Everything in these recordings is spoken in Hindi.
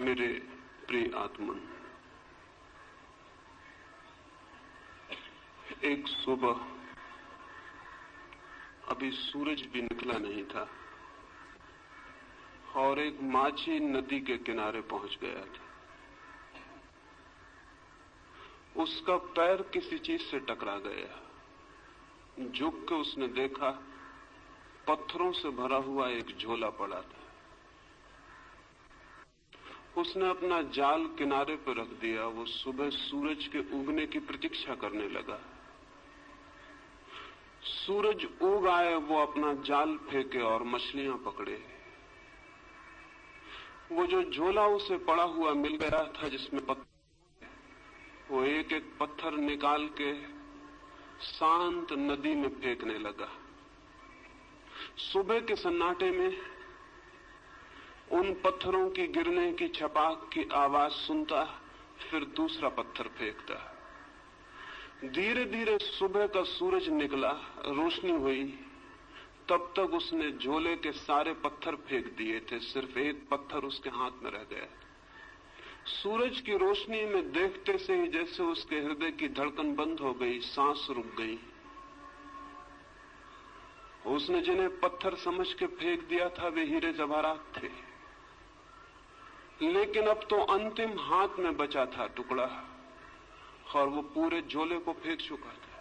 मेरे प्रिय आत्मन, एक सुबह अभी सूरज भी निकला नहीं था और एक माझी नदी के किनारे पहुंच गया था। उसका पैर किसी चीज से टकरा गया। झुक के उसने देखा, पत्थरों से भरा हुआ एक झोला पड़ा था। उसने अपना जाल किनारे पर रख दिया। वो सुबह सूरज के उगने की प्रतीक्षा करने लगा। सूरज उग आए, वो अपना जाल फेंके और मछलियां पकड़े। वो जो झोला उसे पड़ा हुआ मिल गया था जिसमें वो एक एक पत्थर निकाल के शांत नदी में फेंकने लगा। सुबह के सन्नाटे में उन पत्थरों की गिरने की छपाक की आवाज सुनता, फिर दूसरा पत्थर फेंकता। धीरे धीरे सुबह का सूरज निकला, रोशनी हुई। तब तक उसने झोले के सारे पत्थर फेंक दिए थे, सिर्फ एक पत्थर उसके हाथ में रह गया। सूरज की रोशनी में देखते से ही जैसे उसके हृदय की धड़कन बंद हो गई, सांस रुक गई। उसने जिन्हें पत्थर समझ के फेंक दिया था वे हीरे जवाहरात थे, लेकिन अब तो अंतिम हाथ में बचा था टुकड़ा और वो पूरे झोले को फेंक चुका था।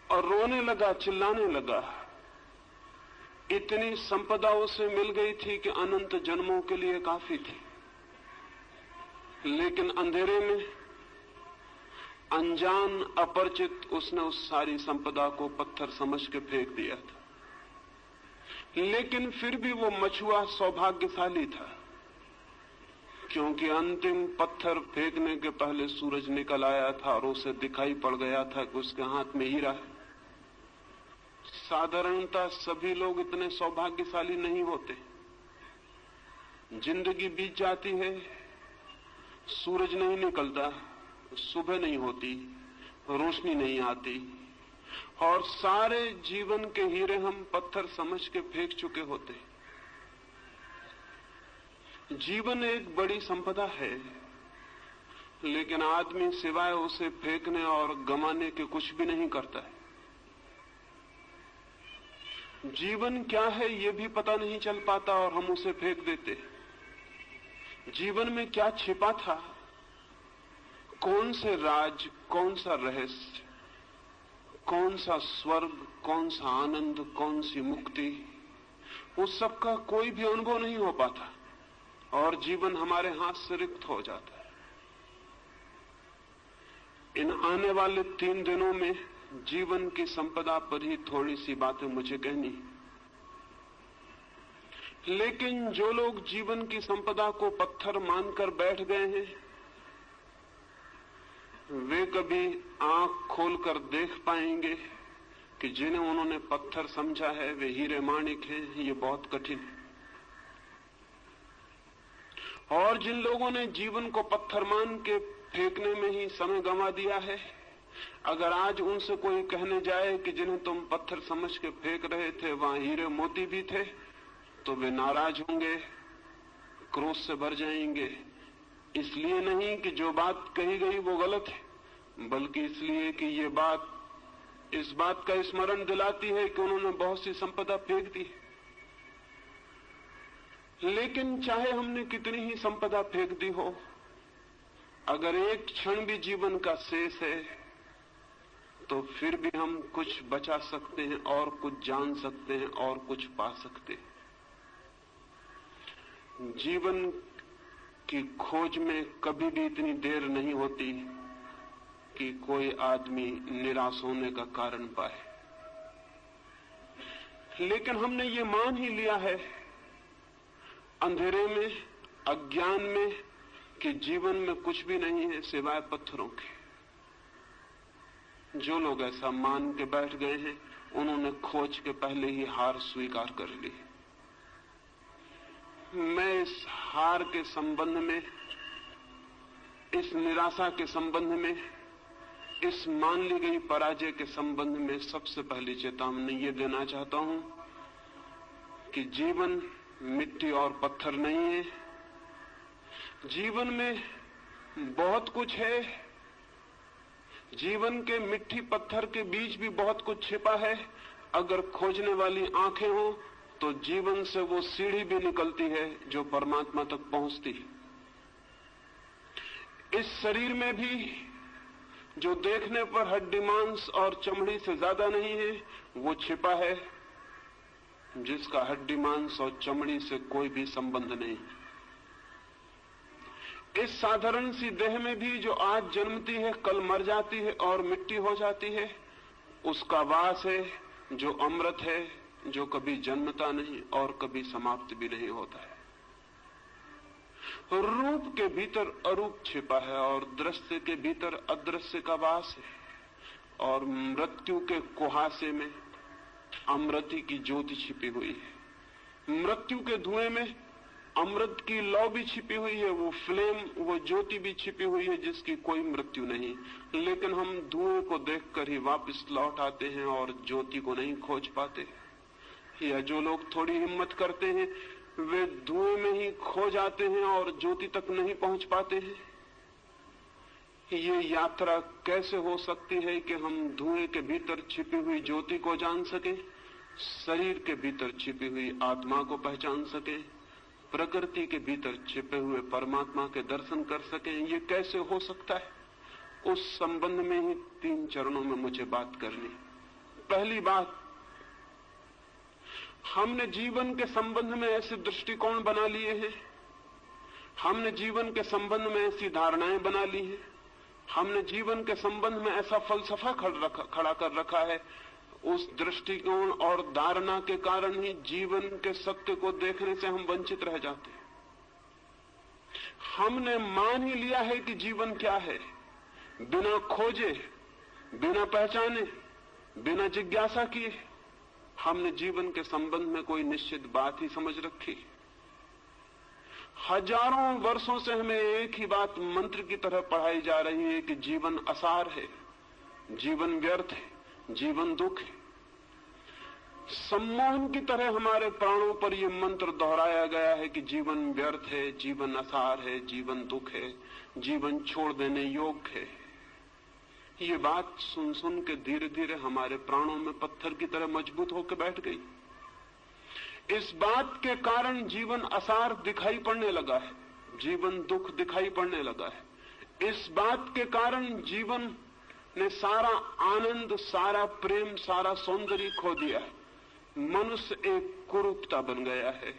और रोने लगा, चिल्लाने लगा। इतनी संपदा उसे मिल गई थी कि अनंत जन्मों के लिए काफी थी, लेकिन अंधेरे में अनजान अपरिचित उसने उस सारी संपदा को पत्थर समझ के फेंक दिया था। लेकिन फिर भी वो मछुआ सौभाग्यशाली था, क्योंकि अंतिम पत्थर फेंकने के पहले सूरज निकल आया था और उसे दिखाई पड़ गया था कि उसके हाथ में हीरा है। साधारणतः सभी लोग इतने सौभाग्यशाली नहीं होते। जिंदगी बीत जाती है, सूरज नहीं निकलता, सुबह नहीं होती, रोशनी नहीं आती और सारे जीवन के हीरे हम पत्थर समझ के फेंक चुके होते। जीवन एक बड़ी संपदा है, लेकिन आदमी सिवाय उसे फेंकने और गंवाने के कुछ भी नहीं करता है। जीवन क्या है ये भी पता नहीं चल पाता और हम उसे फेंक देते। जीवन में क्या छिपा था, कौन से राज, कौन सा रहस्य, कौन सा स्वर्ग, कौन सा आनंद, कौन सी मुक्ति, उस सब का कोई भी अनुभव नहीं हो पाता और जीवन हमारे हाथ से रिक्त हो जाता है। इन आने वाले 3 दिनों में जीवन की संपदा पर ही थोड़ी सी बातें मुझे कहनी। लेकिन जो लोग जीवन की संपदा को पत्थर मानकर बैठ गए हैं, वे कभी आंख खोलकर देख पाएंगे कि जिन्हें उन्होंने पत्थर समझा है वे हीरे माणिक हैं। ये बहुत कठिन है। और जिन लोगों ने जीवन को पत्थर मान के फेंकने में ही समय गंवा दिया है, अगर आज उनसे कोई कहने जाए कि जिन्हें तुम पत्थर समझ के फेंक रहे थे वहां हीरे मोती भी थे, तो वे नाराज होंगे, क्रोध से भर जाएंगे। इसलिए नहीं कि जो बात कही गई वो गलत है, बल्कि इसलिए कि ये बात इस बात का स्मरण दिलाती है कि उन्होंने बहुत सी संपदा फेंक दी। लेकिन चाहे हमने कितनी ही संपदा फेंक दी हो, अगर एक क्षण भी जीवन का शेष है तो फिर भी हम कुछ बचा सकते हैं और कुछ जान सकते हैं और कुछ पा सकते हैं। जीवन की खोज में कभी भी इतनी देर नहीं होती कि कोई आदमी निराश होने का कारण पाए। लेकिन हमने ये मान ही लिया है अंधेरे में, अज्ञान में, कि जीवन में कुछ भी नहीं है सिवाय पत्थरों के। जो लोग ऐसा मान के बैठ गए हैं उन्होंने खोज के पहले ही हार स्वीकार कर ली। मैं इस हार के संबंध में, इस निराशा के संबंध में, इस मान ली गई पराजय के संबंध में सबसे पहली चेतावनी ये देना चाहता हूं कि जीवन मिट्टी और पत्थर नहीं है। जीवन में बहुत कुछ है। जीवन के मिट्टी पत्थर के बीच भी बहुत कुछ छिपा है। अगर खोजने वाली आंखें हो तो जीवन से वो सीढ़ी भी निकलती है जो परमात्मा तक पहुंचती है। इस शरीर में भी जो देखने पर हड्डी मांस और चमड़ी से ज्यादा नहीं है, वो छिपा है जिसका हड्डी मांस और चमड़ी से कोई भी संबंध नहीं। इस साधारण सी देह में भी जो आज जन्मती है, कल मर जाती है और मिट्टी हो जाती है, उसका वास है जो अमृत है, जो कभी जन्मता नहीं और कभी समाप्त भी नहीं होता है। रूप के भीतर अरूप छिपा है और दृश्य के भीतर अदृश्य का वास है और मृत्यु के कुहासे में अमृति की ज्योति छिपी हुई है। मृत्यु के धुएं में अमृत की लौ भी छिपी हुई है, वो फ्लेम, वो ज्योति भी छिपी हुई है जिसकी कोई मृत्यु नहीं। लेकिन हम धुएं को देखकर ही वापस लौट आते हैं और ज्योति को नहीं खोज पाते। या जो लोग थोड़ी हिम्मत करते हैं वे धुएं में ही खो जाते हैं और ज्योति तक नहीं पहुंच पाते हैं। ये यात्रा कैसे हो सकती है कि हम धुएं के भीतर छिपी हुई ज्योति को जान सकें, शरीर के भीतर छिपी हुई आत्मा को पहचान सकें, प्रकृति के भीतर छिपे हुए परमात्मा के दर्शन कर सकें? ये कैसे हो सकता है? उस संबंध में ही 3 चरणों में मुझे बात करनी। पहली बात, हमने जीवन के संबंध में ऐसे दृष्टिकोण बना लिए हैं, हमने जीवन के संबंध में ऐसी धारणाएं बना ली हैं, हमने जीवन के संबंध में ऐसा फलसफा खड़ा कर रखा है। उस दृष्टिकोण और धारणा के कारण ही जीवन के सत्य को देखने से हम वंचित रह जाते हैं। हमने मान ही लिया है कि जीवन क्या है, बिना खोजे, बिना पहचाने, बिना जिज्ञासा किए हमने जीवन के संबंध में कोई निश्चित बात ही समझ रखी। हजारों वर्षों से हमें एक ही बात मंत्र की तरह पढ़ाई जा रही है कि जीवन असार है, जीवन व्यर्थ है, जीवन दुख है। सम्मोहन की तरह हमारे प्राणों पर यह मंत्र दोहराया गया है कि जीवन व्यर्थ है, जीवन असार है, जीवन दुख है, जीवन छोड़ देने योग्य है। ये बात सुन सुन के धीरे धीरे हमारे प्राणों में पत्थर की तरह मजबूत होकर बैठ गई। इस बात के कारण जीवन असार दिखाई पड़ने लगा है, जीवन दुख दिखाई पड़ने लगा है। इस बात के कारण जीवन ने सारा आनंद, सारा प्रेम, सारा सौंदर्य खो दिया है। मनुष्य एक कुरूपता बन गया है,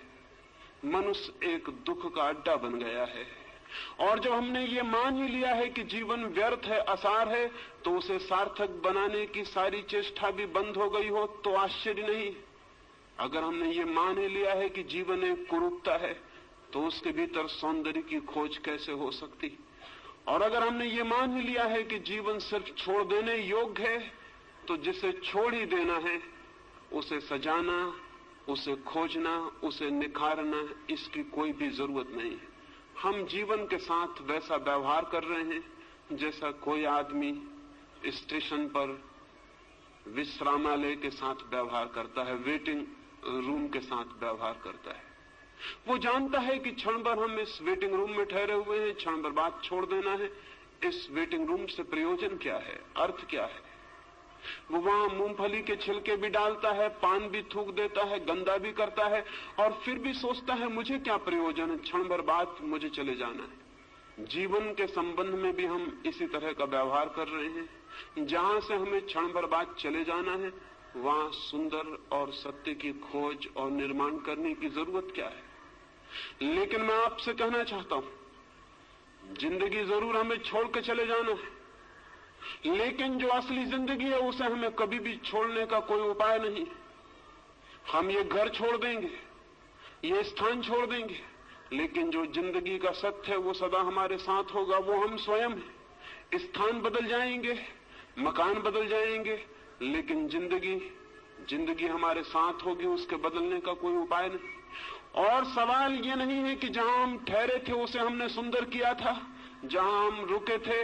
मनुष्य एक दुख का अड्डा बन गया है। और जब हमने ये मान ही लिया है कि जीवन व्यर्थ है, असार है, तो उसे सार्थक बनाने की सारी चेष्टा भी बंद हो गई हो तो आश्चर्य नहीं। अगर हमने ये मान ही लिया है कि जीवन एक कुरूपता है तो उसके भीतर सौंदर्य की खोज कैसे हो सकती? और अगर हमने ये मान ही लिया है कि जीवन सिर्फ छोड़ देने योग्य है तो जिसे छोड़ ही देना है उसे सजाना, उसे खोजना, उसे निखारना, इसकी कोई भी जरूरत नहीं है। हम जीवन के साथ वैसा व्यवहार कर रहे हैं जैसा कोई आदमी स्टेशन पर विश्रामालय के साथ व्यवहार करता है, वेटिंग रूम के साथ व्यवहार करता है। वो जानता है कि क्षण भर हम इस वेटिंग रूम में ठहरे हुए हैं, क्षण भर बाद छोड़ देना है। इस वेटिंग रूम से प्रयोजन क्या है, अर्थ क्या है? वो वहां मूंगफली के छिलके भी डालता है, पान भी थूक देता है, गंदा भी करता है और फिर भी सोचता है मुझे क्या प्रयोजन है, क्षण भर बाद मुझे चले जाना है। जीवन के संबंध में भी हम इसी तरह का व्यवहार कर रहे हैं। जहां से हमें क्षण भर बाद चले जाना है वहां सुंदर और सत्य की खोज और निर्माण करने की जरूरत क्या है? लेकिन मैं आपसे कहना चाहता हूं, जिंदगी जरूर हमें छोड़ के चले जाना है, लेकिन जो असली जिंदगी है उसे हमें कभी भी छोड़ने का कोई उपाय नहीं। हम ये घर छोड़ देंगे, ये स्थान छोड़ देंगे, लेकिन जो जिंदगी का सत्य है वो सदा हमारे साथ होगा, वो हम स्वयं हैं। स्थान बदल जाएंगे, मकान बदल जाएंगे, लेकिन जिंदगी हमारे साथ होगी, उसके बदलने का कोई उपाय नहीं। और सवाल ये नहीं है कि जहां हम ठहरे थे उसे हमने सुंदर किया था, जहां हम रुके थे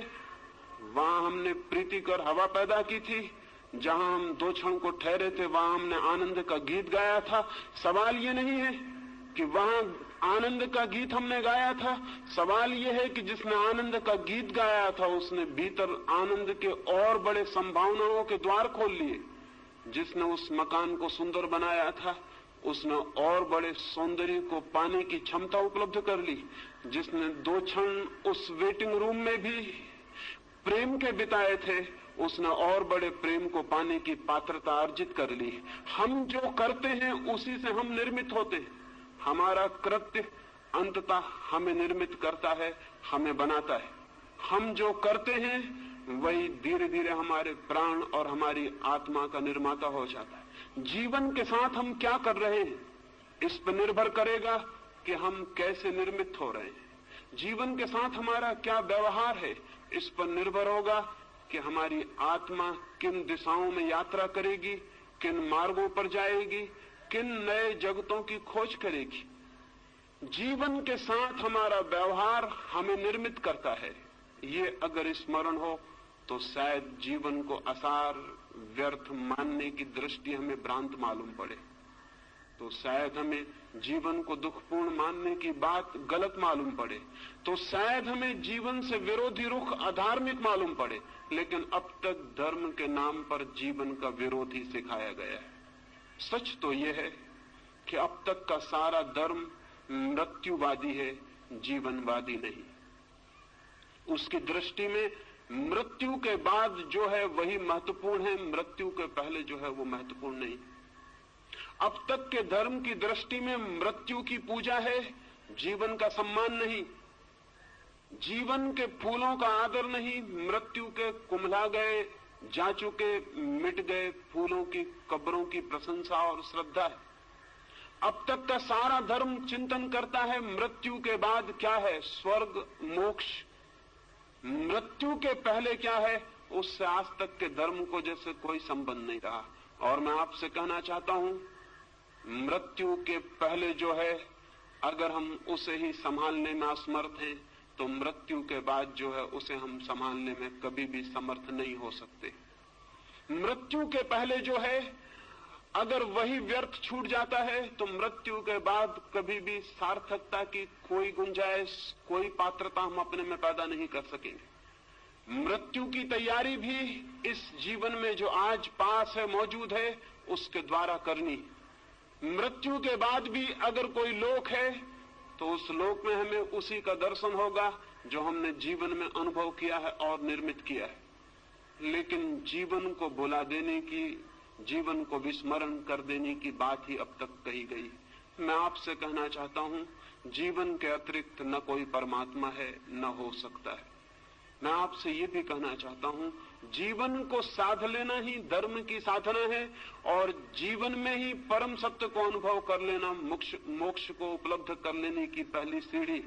वहां हमने प्रीतिकर हवा पैदा की थी, जहां हम 2 क्षण को ठहरे थे वहां हमने आनंद का गीत गाया था। सवाल ये नहीं है कि वहां आनंद का गीत हमने गाया था। सवाल यह है कि जिसने आनंद का गीत गाया था उसने भीतर आनंद के और बड़े संभावनाओं के द्वार खोल लिए। जिसने उस मकान को सुंदर बनाया था उसने और बड़े सौंदर्य को पाने की क्षमता उपलब्ध कर ली। जिसने 2 क्षण उस वेटिंग रूम में भी प्रेम के बिताए थे उसने और बड़े प्रेम को पाने की पात्रता अर्जित कर ली। हम जो करते हैं उसी से हम निर्मित होते हैं। हमारा कृत्य अंततः हमें निर्मित करता है, हमें बनाता है। हम जो करते हैं वही धीरे धीरे हमारे प्राण और हमारी आत्मा का निर्माता हो जाता है। जीवन के साथ हम क्या कर रहे हैं इस पर निर्भर करेगा कि हम कैसे निर्मित हो रहे हैं। जीवन के साथ हमारा क्या व्यवहार है इस पर निर्भर होगा कि हमारी आत्मा किन दिशाओं में यात्रा करेगी, किन मार्गों पर जाएगी, किन नए जगतों की खोज करेगी। जीवन के साथ हमारा व्यवहार हमें निर्मित करता है। ये अगर स्मरण हो तो शायद जीवन को असार व्यर्थ मानने की दृष्टि हमें भ्रांत मालूम पड़े, तो शायद हमें जीवन को दुखपूर्ण मानने की बात गलत मालूम पड़े, तो शायद हमें जीवन से विरोधी रुख अधार्मिक मालूम पड़े। लेकिन अब तक धर्म के नाम पर जीवन का विरोध ही सिखाया गया है। सच तो यह है कि अब तक का सारा धर्म मृत्युवादी है, जीवनवादी नहीं। उसकी दृष्टि में मृत्यु के बाद जो है वही महत्वपूर्ण है, मृत्यु के पहले जो है वो महत्वपूर्ण नहीं। अब तक के धर्म की दृष्टि में मृत्यु की पूजा है, जीवन का सम्मान नहीं। जीवन के फूलों का आदर नहीं, मृत्यु के कुम्हला गए, जा चुके, मिट गए फूलों की कब्रों की प्रशंसा और श्रद्धा है। अब तक का सारा धर्म चिंतन करता है मृत्यु के बाद क्या है, स्वर्ग मोक्ष। मृत्यु के पहले क्या है उससे आज तक के धर्म को जैसे कोई संबंध नहीं रहा। और मैं आपसे कहना चाहता हूं, मृत्यु के पहले जो है अगर हम उसे ही संभालने में असमर्थ हैं तो मृत्यु के बाद जो है उसे हम संभालने में कभी भी समर्थ नहीं हो सकते। मृत्यु के पहले जो है अगर वही व्यर्थ छूट जाता है तो मृत्यु के बाद कभी भी सार्थकता की कोई गुंजाइश, कोई पात्रता हम अपने में पैदा नहीं कर सकेंगे। मृत्यु की तैयारी भी इस जीवन में जो आज पास है, मौजूद है, उसके द्वारा करनी। मृत्यु के बाद भी अगर कोई लोक है तो उस लोक में हमें उसी का दर्शन होगा जो हमने जीवन में अनुभव किया है और निर्मित किया है। लेकिन जीवन को भुला देने की, जीवन को विस्मरण कर देने की बात ही अब तक कही गई। मैं आपसे कहना चाहता हूं, जीवन के अतिरिक्त न कोई परमात्मा है, न हो सकता है। मैं आपसे ये भी कहना चाहता हूं, जीवन को साध लेना ही धर्म की साधना है और जीवन में ही परम सत्य को अनुभव कर लेना मोक्ष को उपलब्ध कर लेने की पहली सीढ़ी।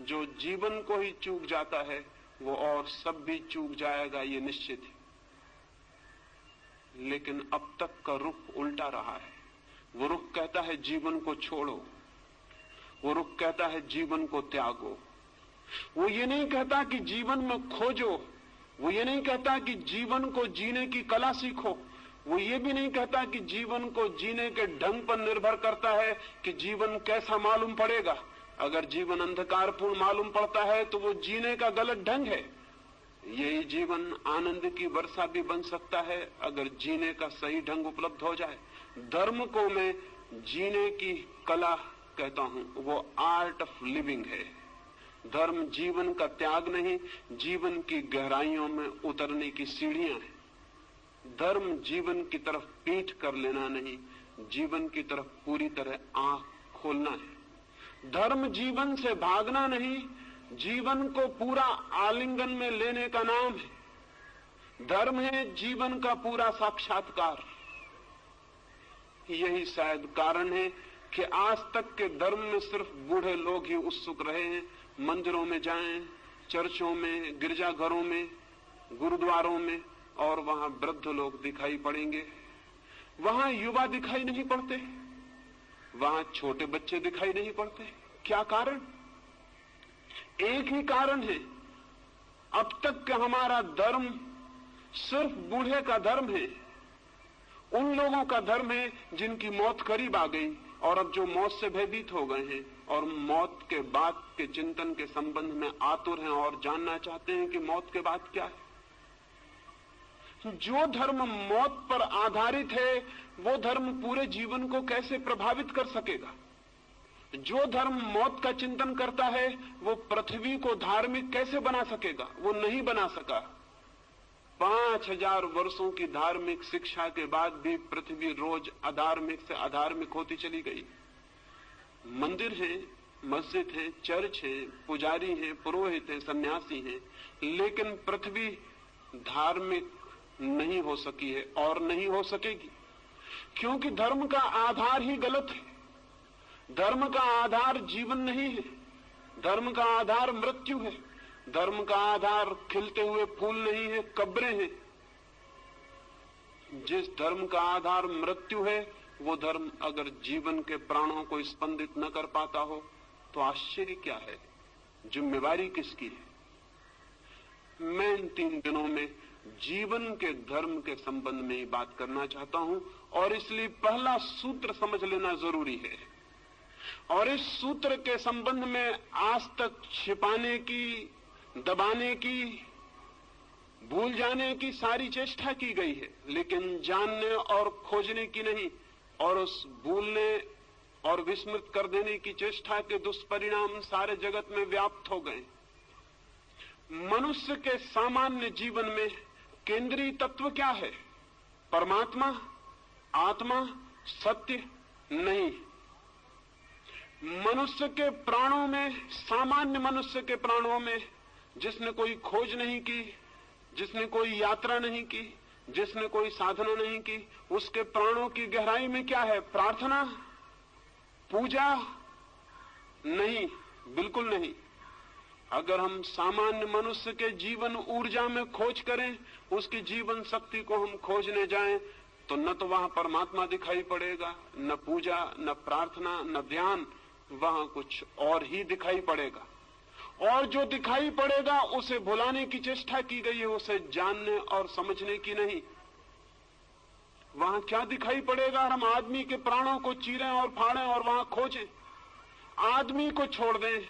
जो जीवन को ही चूक जाता है वो और सब भी चूक जाएगा, ये निश्चित है। लेकिन अब तक का रुख उल्टा रहा है। वो रुख कहता है जीवन को छोड़ो, वो रुख कहता है जीवन को त्यागो। वो ये नहीं कहता कि जीवन में खोजो, वो ये नहीं कहता कि जीवन को जीने की कला सीखो, वो ये भी नहीं कहता कि जीवन को जीने के ढंग पर निर्भर करता है कि जीवन कैसा मालूम पड़ेगा। अगर जीवन अंधकारपूर्ण मालूम पड़ता है तो वो जीने का गलत ढंग है। यही जीवन आनंद की वर्षा भी बन सकता है अगर जीने का सही ढंग उपलब्ध हो जाए। धर्म को मैं जीने की कला कहता हूं, वो आर्ट ऑफ लिविंग है। धर्म जीवन का त्याग नहीं, जीवन की गहराइयों में उतरने की सीढ़ियां हैं। धर्म जीवन की तरफ पीठ कर लेना नहीं, जीवन की तरफ पूरी तरह आंख खोलना है। धर्म जीवन से भागना नहीं, जीवन को पूरा आलिंगन में लेने का नाम है। धर्म है जीवन का पूरा साक्षात्कार। यही शायद कारण है कि आज तक के धर्म में सिर्फ बूढ़े लोग ही उत्सुक रहे हैं। मंदिरों में जाएं, चर्चों में, गिरजाघरों में, गुरुद्वारों में, और वहां वृद्ध लोग दिखाई पड़ेंगे। वहां युवा दिखाई नहीं पड़ते, वहां छोटे बच्चे दिखाई नहीं पड़ते। क्या कारण? एक ही कारण है, अब तक का हमारा धर्म सिर्फ बूढ़े का धर्म है, उन लोगों का धर्म है जिनकी मौत करीब आ गई, और अब जो मौत से भयभीत हो गए हैं और मौत के बाद के चिंतन के संबंध में आतुर हैं और जानना चाहते हैं कि मौत के बाद क्या है। जो धर्म मौत पर आधारित है वो धर्म पूरे जीवन को कैसे प्रभावित कर सकेगा? जो धर्म मौत का चिंतन करता है वो पृथ्वी को धार्मिक कैसे बना सकेगा? वो नहीं बना सका। 5000 वर्षों की धार्मिक शिक्षा के बाद भी पृथ्वी रोज अधार्मिक से अधार्मिक होती चली गई। मंदिर है, मस्जिद है, चर्च है, पुजारी हैं, पुरोहित हैं, सन्यासी हैं, लेकिन पृथ्वी धार्मिक नहीं हो सकी है और नहीं हो सकेगी, क्योंकि धर्म का आधार ही गलत है। धर्म का आधार जीवन नहीं है, धर्म का आधार मृत्यु है, धर्म का आधार खिलते हुए फूल नहीं है, कब्रें हैं। जिस धर्म का आधार मृत्यु है वो धर्म अगर जीवन के प्राणों को स्पंदित न कर पाता हो तो आश्चर्य क्या है? जिम्मेवारी किसकी है? मैं इन 3 दिनों में जीवन के धर्म के संबंध में ही बात करना चाहता हूं और इसलिए पहला सूत्र समझ लेना जरूरी है। और इस सूत्र के संबंध में आज तक छिपाने की, दबाने की, भूल जाने की सारी चेष्टा की गई है, लेकिन जानने और खोजने की नहीं। और उस भूलने और विस्मृत कर देने की चेष्टा के दुष्परिणाम सारे जगत में व्याप्त हो गए। मनुष्य के सामान्य जीवन में केंद्रीय तत्व क्या है? परमात्मा, आत्मा, सत्य नहीं। मनुष्य के प्राणों में, सामान्य मनुष्य के प्राणों में, जिसने कोई खोज नहीं की, जिसने कोई यात्रा नहीं की, जिसने कोई साधना नहीं की, उसके प्राणों की गहराई में क्या है? प्रार्थना, पूजा? नहीं, बिल्कुल नहीं। अगर हम सामान्य मनुष्य के जीवन ऊर्जा में खोज करें, उसकी जीवन शक्ति को हम खोजने जाएं, तो न तो वहां परमात्मा दिखाई पड़ेगा, न पूजा, न प्रार्थना, न ध्यान, वहां कुछ और ही दिखाई पड़ेगा। और जो दिखाई पड़ेगा उसे भुलाने की चेष्टा की गई है, उसे जानने और समझने की नहीं। वहां क्या दिखाई पड़ेगा? हम आदमी के प्राणों को चीरें और फाड़ें और वहां खोजें। आदमी को छोड़ दें,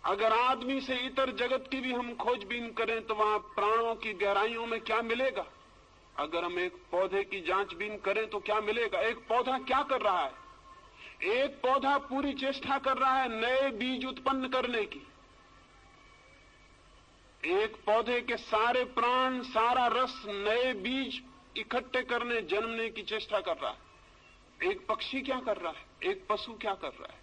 अगर आदमी से इतर जगत की भी हम खोजबीन करें तो वहां प्राणों की गहराइयों में क्या मिलेगा? अगर हम एक पौधे की जांचबीन करें तो क्या मिलेगा? एक पौधा क्या कर रहा है? एक पौधा पूरी चेष्टा कर रहा है नए बीज उत्पन्न करने की। एक पौधे के सारे प्राण, सारा रस नए बीज इकट्ठे करने, जन्मने की चेष्टा कर रहा है। एक पक्षी क्या कर रहा है? एक पशु क्या कर रहा है?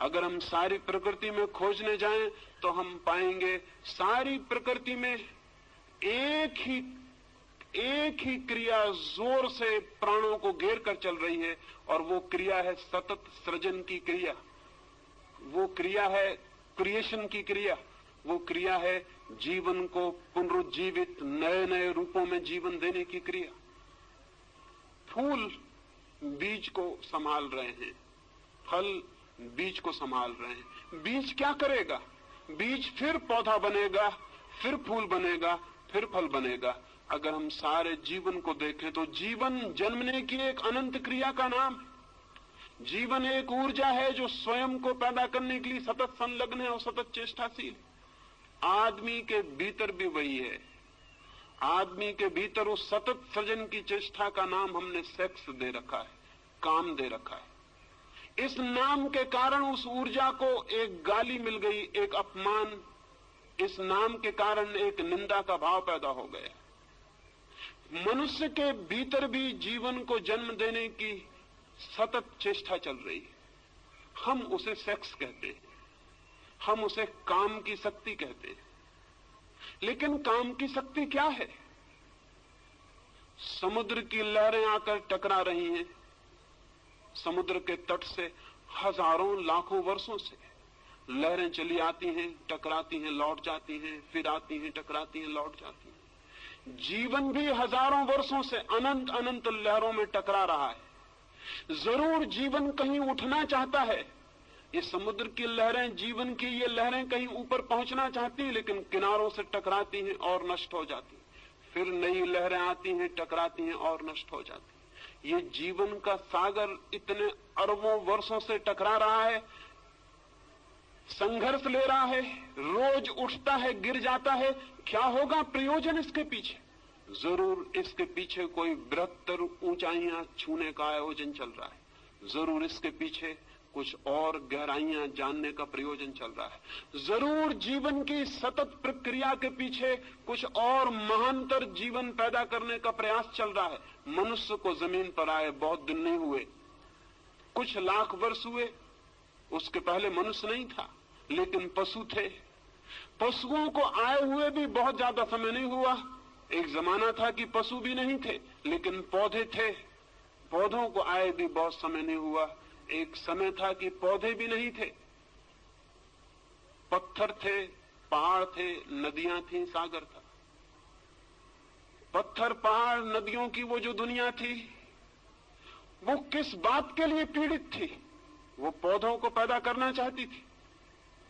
अगर हम सारी प्रकृति में खोजने जाएं तो हम पाएंगे सारी प्रकृति में एक ही क्रिया जोर से प्राणों को घेर कर चल रही है, और वो क्रिया है सतत सृजन की क्रिया, वो क्रिया है क्रिएशन की क्रिया, वो क्रिया है जीवन को पुनरुज्जीवित नए नए रूपों में जीवन देने की क्रिया। फूल बीज को संभाल रहे हैं, फल बीज को संभाल रहे हैं। बीज क्या करेगा? बीज फिर पौधा बनेगा, फिर फूल बनेगा, फिर फल बनेगा। अगर हम सारे जीवन को देखें तो जीवन जन्मने की एक अनंत क्रिया का नाम। जीवन एक ऊर्जा है जो स्वयं को पैदा करने के लिए सतत संलग्न है और सतत चेष्टाशील। आदमी के भीतर भी वही है। आदमी के भीतर उस सतत सृजन की चेष्टा का नाम हमने सेक्स दे रखा है, काम दे रखा है। इस नाम के कारण उस ऊर्जा को एक गाली मिल गई, एक अपमान। इस नाम के कारण एक निंदा का भाव पैदा हो गया। मनुष्य के भीतर भी जीवन को जन्म देने की सतत चेष्टा चल रही है। हम उसे सेक्स कहते हैं, हम उसे काम की शक्ति कहते हैं। लेकिन काम की शक्ति क्या है? समुद्र की लहरें आकर टकरा रही हैं। समुद्र के तट से हजारों लाखों वर्षों से लहरें चली आती हैं, टकराती हैं, लौट जाती हैं, फिर आती हैं, टकराती हैं, लौट जाती हैं। जीवन भी हजारों वर्षों से अनंत अनंत लहरों में टकरा रहा है। जरूर जीवन कहीं उठना चाहता है। ये समुद्र की लहरें, जीवन की ये लहरें कहीं ऊपर पहुंचना चाहती हैं, लेकिन किनारों से टकराती हैं और नष्ट हो जाती हैं। फिर नई लहरें आती हैं, टकराती हैं और नष्ट हो जाती हैं। ये जीवन का सागर इतने अरबों वर्षों से टकरा रहा है, संघर्ष ले रहा है, रोज उठता है, गिर जाता है। क्या होगा प्रयोजन इसके पीछे? जरूर इसके पीछे कोई बृहत्तर ऊंचाइयां छूने का आयोजन चल रहा है। जरूर इसके पीछे कुछ और गहराइयां जानने का प्रयोजन चल रहा है। जरूर जीवन की सतत प्रक्रिया के पीछे कुछ और महानतर जीवन पैदा करने का प्रयास चल रहा है। मनुष्य को जमीन पर आए बहुत दिन नहीं हुए, कुछ लाख वर्ष हुए। उसके पहले मनुष्य नहीं था, लेकिन पशु थे। पशुओं को आए हुए भी बहुत ज्यादा समय नहीं हुआ। एक जमाना था कि पशु भी नहीं थे, लेकिन पौधे थे। पौधों को आए भी बहुत समय नहीं हुआ। एक समय था कि पौधे भी नहीं थे, पत्थर थे, पहाड़ थे, नदियां थी, सागर था। पत्थर, पहाड़, नदियों की वो जो दुनिया थी, वो किस बात के लिए पीड़ित थी? वो पौधों को पैदा करना चाहती थी।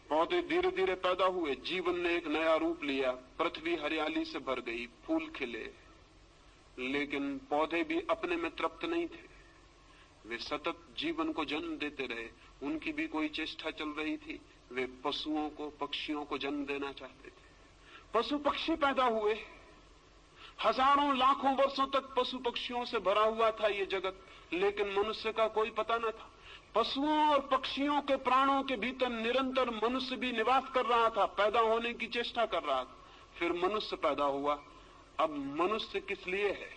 पौधे धीरे धीरे पैदा हुए, जीवन ने एक नया रूप लिया, पृथ्वी हरियाली से भर गई, फूल खिले। लेकिन पौधे भी अपने में तृप्त नहीं थे। वे सतत जीवन को जन्म देते रहे। उनकी भी कोई चेष्टा चल रही थी। वे पशुओं को, पक्षियों को जन्म देना चाहते थे। पशु पक्षी पैदा हुए। हजारों लाखों वर्षों तक पशु पक्षियों से भरा हुआ था ये जगत, लेकिन मनुष्य का कोई पता न था। पशुओं और पक्षियों के प्राणों के भीतर निरंतर मनुष्य भी निवास कर रहा था, पैदा होने की चेष्टा कर रहा था। फिर मनुष्य पैदा हुआ। अब मनुष्य किस लिए है?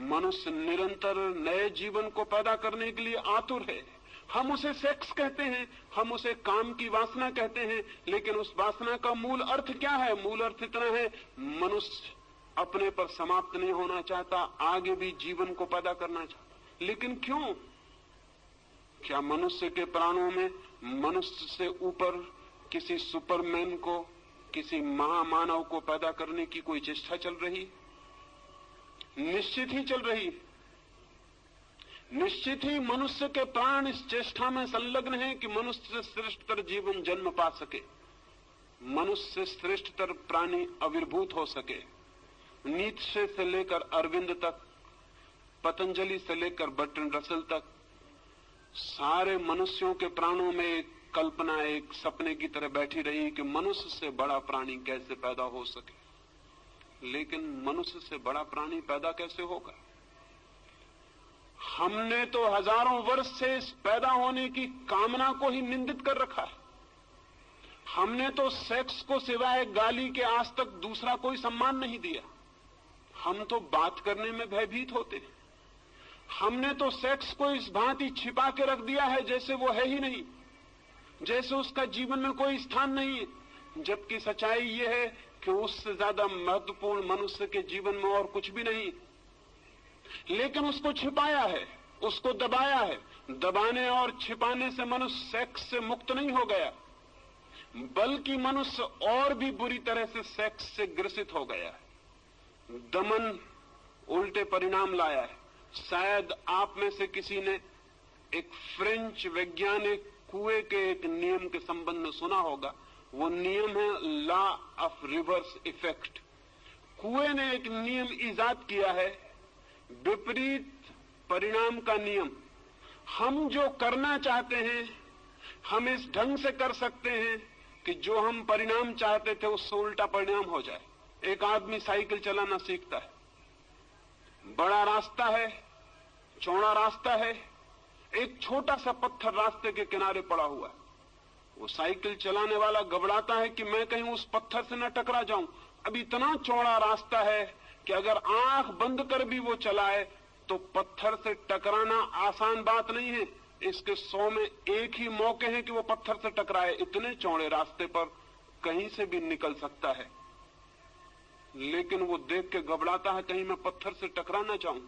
मनुष्य निरंतर नए जीवन को पैदा करने के लिए आतुर है। हम उसे सेक्स कहते हैं, हम उसे काम की वासना कहते हैं, लेकिन उस वासना का मूल अर्थ क्या है? मूल अर्थ इतना है, मनुष्य अपने पर समाप्त नहीं होना चाहता, आगे भी जीवन को पैदा करना चाहता। लेकिन क्यों? क्या मनुष्य के प्राणों में मनुष्य से ऊपर किसी सुपरमैन को, किसी महामानव को पैदा करने की कोई चेष्टा चल रही? निश्चित ही चल रही। निश्चित ही मनुष्य के प्राण इस चेष्टा में संलग्न है कि मनुष्य से श्रेष्ठतर जीवन जन्म पा सके, मनुष्य से श्रेष्ठतर प्राणी आविर्भूत हो सके। नीत्शे से लेकर अरविंद तक, पतंजलि से लेकर बर्ट्रैंड रसेल तक, सारे मनुष्यों के प्राणों में एक कल्पना, एक सपने की तरह बैठी रही कि मनुष्य से बड़ा प्राणी कैसे पैदा हो सके। लेकिन मनुष्य से बड़ा प्राणी पैदा कैसे होगा? हमने तो हजारों वर्ष से इस पैदा होने की कामना को ही निंदित कर रखा है। हमने तो सेक्स को सिवाय गाली के आज तक दूसरा कोई सम्मान नहीं दिया। हम तो बात करने में भयभीत होते हैं। हमने तो सेक्स को इस भांति छिपा के रख दिया है जैसे वो है ही नहीं, जैसे उसका जीवन में कोई स्थान नहीं है। जबकि सच्चाई ये है कि उससे ज्यादा महत्वपूर्ण मनुष्य के जीवन में और कुछ भी नहीं। लेकिन उसको छिपाया है, उसको दबाया है। दबाने और छिपाने से मनुष्य सेक्स से मुक्त नहीं हो गया, बल्कि मनुष्य और भी बुरी तरह से सेक्स से ग्रसित हो गया है। दमन उल्टे परिणाम लाया है। शायद आप में से किसी ने एक फ्रेंच वैज्ञानिक कुएं के एक नियम के संबंध में सुना होगा। वो नियम है लॉ ऑफ रिवर्स इफेक्ट। कुएं ने एक नियम इजाद किया है, विपरीत परिणाम का नियम। हम जो करना चाहते हैं हम इस ढंग से कर सकते हैं कि जो हम परिणाम चाहते थे उससे उल्टा परिणाम हो जाए। एक आदमी साइकिल चलाना सीखता है, बड़ा रास्ता है, चौड़ा रास्ता है, एक छोटा सा पत्थर रास्ते के किनारे पड़ा हुआ है। वो साइकिल चलाने वाला घबराता है कि मैं कहीं उस पत्थर से न टकरा जाऊं। अब इतना चौड़ा रास्ता है कि अगर आंख बंद कर भी वो चलाए तो पत्थर से टकराना आसान बात नहीं है। इसके 100 में एक ही मौके हैं कि वो पत्थर से टकराए। इतने चौड़े रास्ते पर कहीं से भी निकल सकता है, लेकिन वो देख के घबराता है कहीं मैं पत्थर से टकरा ना जाऊं।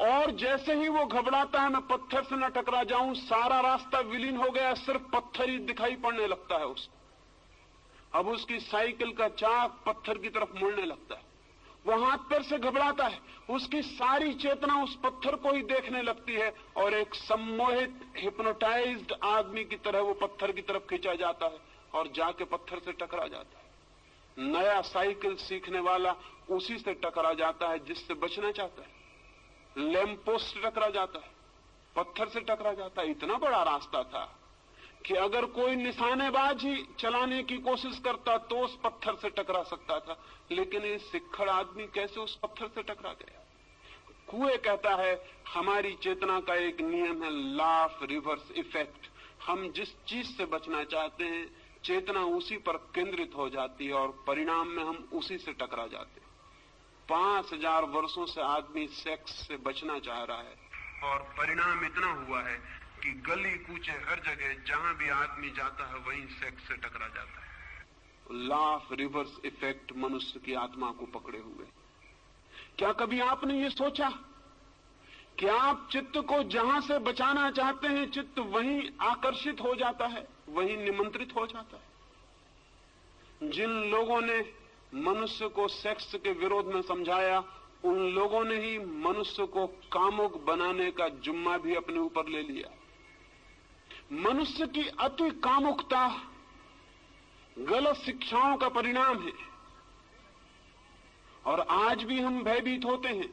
और जैसे ही वो घबराता है मैं पत्थर से न टकरा जाऊं, सारा रास्ता विलीन हो गया, सिर्फ पत्थर ही दिखाई पड़ने लगता है उसको। अब उसकी साइकिल का चाक पत्थर की तरफ मुड़ने लगता है। वो हाथ पैर से घबराता है, उसकी सारी चेतना उस पत्थर को ही देखने लगती है और एक सम्मोहित हिप्नोटाइज्ड आदमी की तरह वो पत्थर की तरफ खींचा जाता है और जाके पत्थर से टकरा जाता है। नया साइकिल सीखने वाला उसी से टकरा जाता है जिससे बचना चाहता है। लैंप पोस्ट से टकरा जाता है, पत्थर से टकरा जाता है। इतना बड़ा रास्ता था कि अगर कोई निशानेबाज ही चलाने की कोशिश करता तो उस पत्थर से टकरा सकता था, लेकिन ये सिक्खड़ आदमी कैसे उस पत्थर से टकरा गया। कुएं कहता है हमारी चेतना का एक नियम है, लॉ ऑफ रिवर्स इफेक्ट। हम जिस चीज से बचना चाहते हैं चेतना उसी पर केंद्रित हो जाती है और परिणाम में हम उसी से टकरा जाते हैं। 5000 वर्षों से आदमी सेक्स से बचना चाह रहा है और परिणाम इतना हुआ है कि गली कूचे हर जगह जहां भी आदमी जाता है वहीं सेक्स से टकरा जाता है। लॉ ऑफ रिवर्स इफेक्ट मनुष्य की आत्मा को पकड़े हुए। क्या कभी आपने ये सोचा कि आप चित्त को जहां से बचाना चाहते हैं चित्त वहीं आकर्षित हो जाता है, वहीं निमंत्रित हो जाता है। जिन लोगों ने मनुष्य को सेक्स के विरोध में समझाया उन लोगों ने ही मनुष्य को कामुक बनाने का जुम्मा भी अपने ऊपर ले लिया। मनुष्य की अति कामुकता गलत शिक्षाओं का परिणाम है और आज भी हम भयभीत होते हैं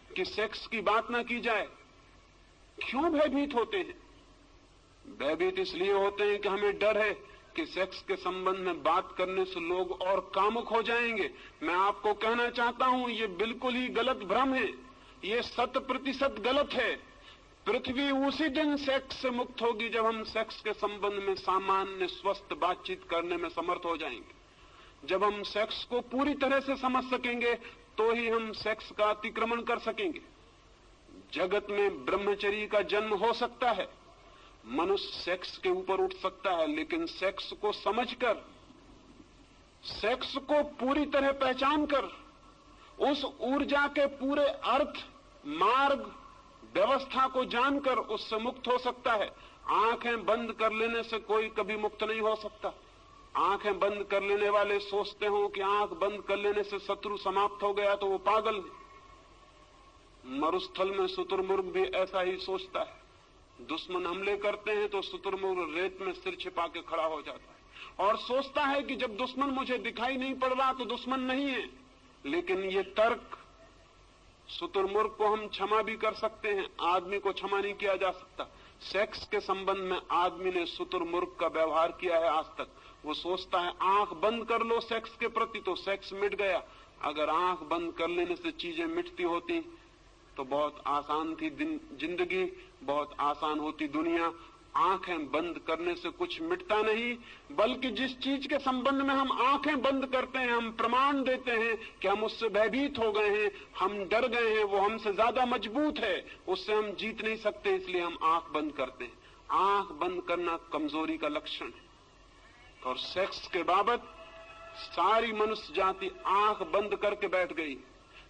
कि सेक्स की बात ना की जाए। क्यों भयभीत होते हैं? भयभीत इसलिए होते हैं कि हमें डर है कि सेक्स के संबंध में बात करने से लोग और कामुक हो जाएंगे। मैं आपको कहना चाहता हूं ये बिल्कुल ही गलत भ्रम है, ये 100% गलत है। पृथ्वी उसी दिन सेक्स से मुक्त होगी जब हम सेक्स के संबंध में सामान्य स्वस्थ बातचीत करने में समर्थ हो जाएंगे। जब हम सेक्स को पूरी तरह से समझ सकेंगे तो ही हम सेक्स का अतिक्रमण कर सकेंगे। जगत में ब्रह्मचर्य का जन्म हो सकता है, मनुष्य सेक्स के ऊपर उठ सकता है, लेकिन सेक्स को समझकर, सेक्स को पूरी तरह पहचान कर, उस ऊर्जा के पूरे अर्थ, मार्ग, व्यवस्था को जानकर उससे मुक्त हो सकता है। आंखें बंद कर लेने से कोई कभी मुक्त नहीं हो सकता। आंखें बंद कर लेने वाले सोचते हो कि आंख बंद कर लेने से शत्रु समाप्त हो गया तो वो पागल है। मरुस्थल में शुतुरमुर्ग भी ऐसा ही सोचता है। दुश्मन हमले करते हैं तो शुतुरमुर्ग रेत में सिर छिपा के खड़ा हो जाता है और सोचता है कि जब दुश्मन मुझे दिखाई नहीं पड़ रहा तो दुश्मन नहीं है। लेकिन ये तर्क, शुतुरमुर्ग को हम क्षमा भी कर सकते हैं, आदमी को क्षमा नहीं किया जा सकता। सेक्स के संबंध में आदमी ने शुतुरमुर्ग का व्यवहार किया है आज तक। वो सोचता है आंख बंद कर लो सेक्स के प्रति तो सेक्स मिट गया। अगर आंख बंद कर लेने से चीजें मिटती होती तो बहुत आसान थी जिंदगी, बहुत आसान होती दुनिया। आंखें बंद करने से कुछ मिटता नहीं, बल्कि जिस चीज के संबंध में हम आंखें बंद करते हैं, हम प्रमाण देते हैं कि हम उससे भयभीत हो गए हैं, हम डर गए हैं, वो हमसे ज्यादा मजबूत है, उससे हम जीत नहीं सकते, इसलिए हम आंख बंद करते हैं। आंख बंद करना कमजोरी का लक्षण है। और सेक्स के बाबत सारी मनुष्य जाति आंख बंद करके बैठ गई।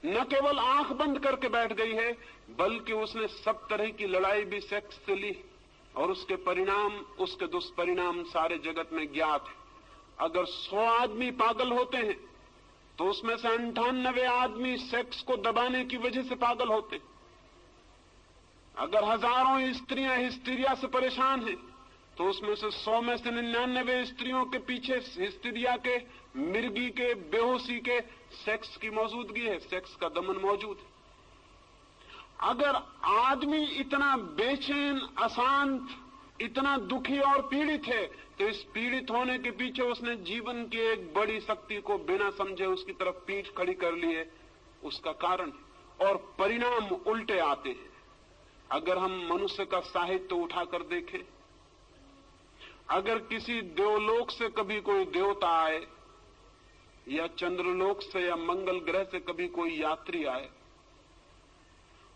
न केवल आंख बंद करके बैठ गई है, बल्कि उसने सब तरह की लड़ाई भी सेक्स से ली और उसके परिणाम, उसके दुष्परिणाम सारे जगत में ज्ञात है। अगर 100 आदमी पागल होते हैं तो उसमें से 98 आदमी सेक्स को दबाने की वजह से पागल होते। अगर हजारों स्त्रियां हिस्टीरिया से परेशान हैं तो उसमें से 100 में से 99 स्त्रियों के पीछे हिस्टीरिया के, मिर्गी के, बेहोशी के सेक्स की मौजूदगी है, सेक्स का दमन मौजूद है। अगर आदमी इतना बेचैन, अशांत, इतना दुखी और पीड़ित है तो इस पीड़ित होने के पीछे उसने जीवन की एक बड़ी शक्ति को बिना समझे उसकी तरफ पीठ खड़ी कर ली है, उसका कारण। और परिणाम उल्टे आते हैं। अगर हम मनुष्य का साहित्य उठाकर देखें, अगर किसी देवलोक से कभी कोई देवता आए या चंद्रलोक से या मंगल ग्रह से कभी कोई यात्री आए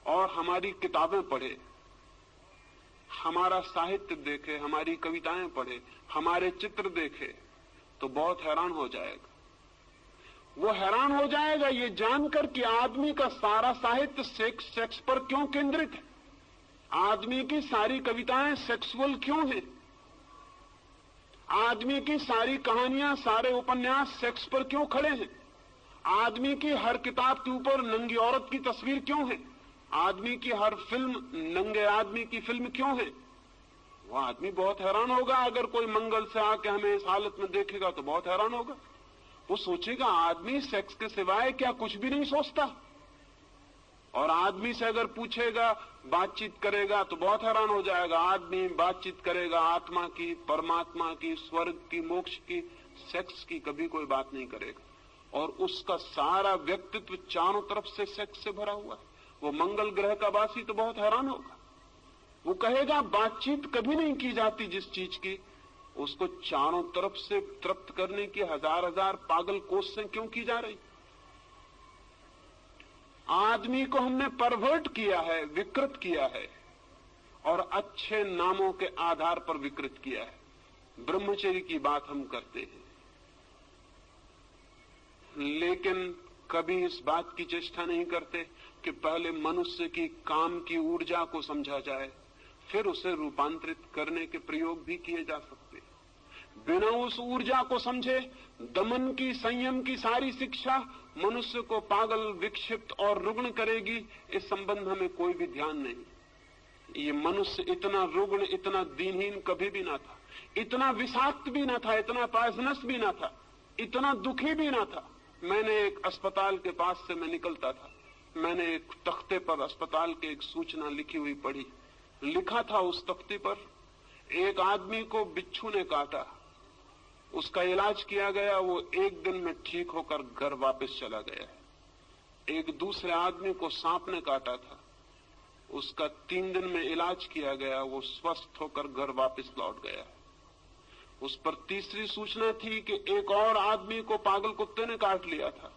और हमारी किताबें पढ़े, हमारा साहित्य देखे, हमारी कविताएं पढ़े, हमारे चित्र देखे, तो बहुत हैरान हो जाएगा। वो हैरान हो जाएगा ये जानकर कि आदमी का सारा साहित्य सेक्स पर क्यों केंद्रित है, आदमी की सारी कविताएं सेक्सुअल क्यों हैं, आदमी की सारी कहानियां, सारे उपन्यास सेक्स पर क्यों खड़े हैं, आदमी की हर किताब के ऊपर नंगी औरत की तस्वीर क्यों है, आदमी की हर फिल्म नंगे आदमी की फिल्म क्यों है। वो आदमी बहुत हैरान होगा। अगर कोई मंगल से आके हमें इस हालत में देखेगा तो बहुत हैरान होगा। वो सोचेगा आदमी सेक्स के सिवाय क्या कुछ भी नहीं सोचता। और आदमी से अगर पूछेगा, बातचीत करेगा, तो बहुत हैरान हो जाएगा। आदमी बातचीत करेगा आत्मा की, परमात्मा की, स्वर्ग की, मोक्ष की, सेक्स की कभी कोई बात नहीं करेगा। और उसका सारा व्यक्तित्व चारों तरफ से सेक्स से भरा हुआ है। वो मंगल ग्रह का वासी तो बहुत हैरान होगा। वो कहेगा बातचीत कभी नहीं की जाती जिस चीज की, उसको चारों तरफ से तृप्त करने की हजार हजार पागल कोशिशें क्यों की जा रही। आदमी को हमने परवर्ट किया है, विकृत किया है, और अच्छे नामों के आधार पर विकृत किया है। ब्रह्मचर्य की बात हम करते हैं, लेकिन कभी इस बात की चेष्टा नहीं करते कि पहले मनुष्य की काम की ऊर्जा को समझा जाए, फिर उसे रूपांतरित करने के प्रयोग भी किए जा सकते। बिना उस ऊर्जा को समझे दमन की, संयम की सारी शिक्षा मनुष्य को पागल, विक्षिप्त और रुग्ण करेगी। इस संबंध में कोई भी ध्यान नहीं। ये मनुष्य इतना रुग्ण, इतना दीनहीन कभी भी ना था, इतना विषाक्त भी ना था, इतना पॉइजनस भी ना था, इतना दुखी भी ना था। मैंने एक अस्पताल के पास से मैं निकलता था, मैंने एक तख्ते पर अस्पताल की एक सूचना लिखी हुई पढ़ी। लिखा था उस तख्ते पर, एक आदमी को बिच्छू ने काटा, उसका इलाज किया गया, वो एक दिन में ठीक होकर घर वापस चला गया है। एक दूसरे आदमी को सांप ने काटा था, उसका 3 दिन में इलाज किया गया, वो स्वस्थ होकर घर वापस लौट गया है। उस पर तीसरी सूचना थी कि एक और आदमी को पागल कुत्ते ने काट लिया था,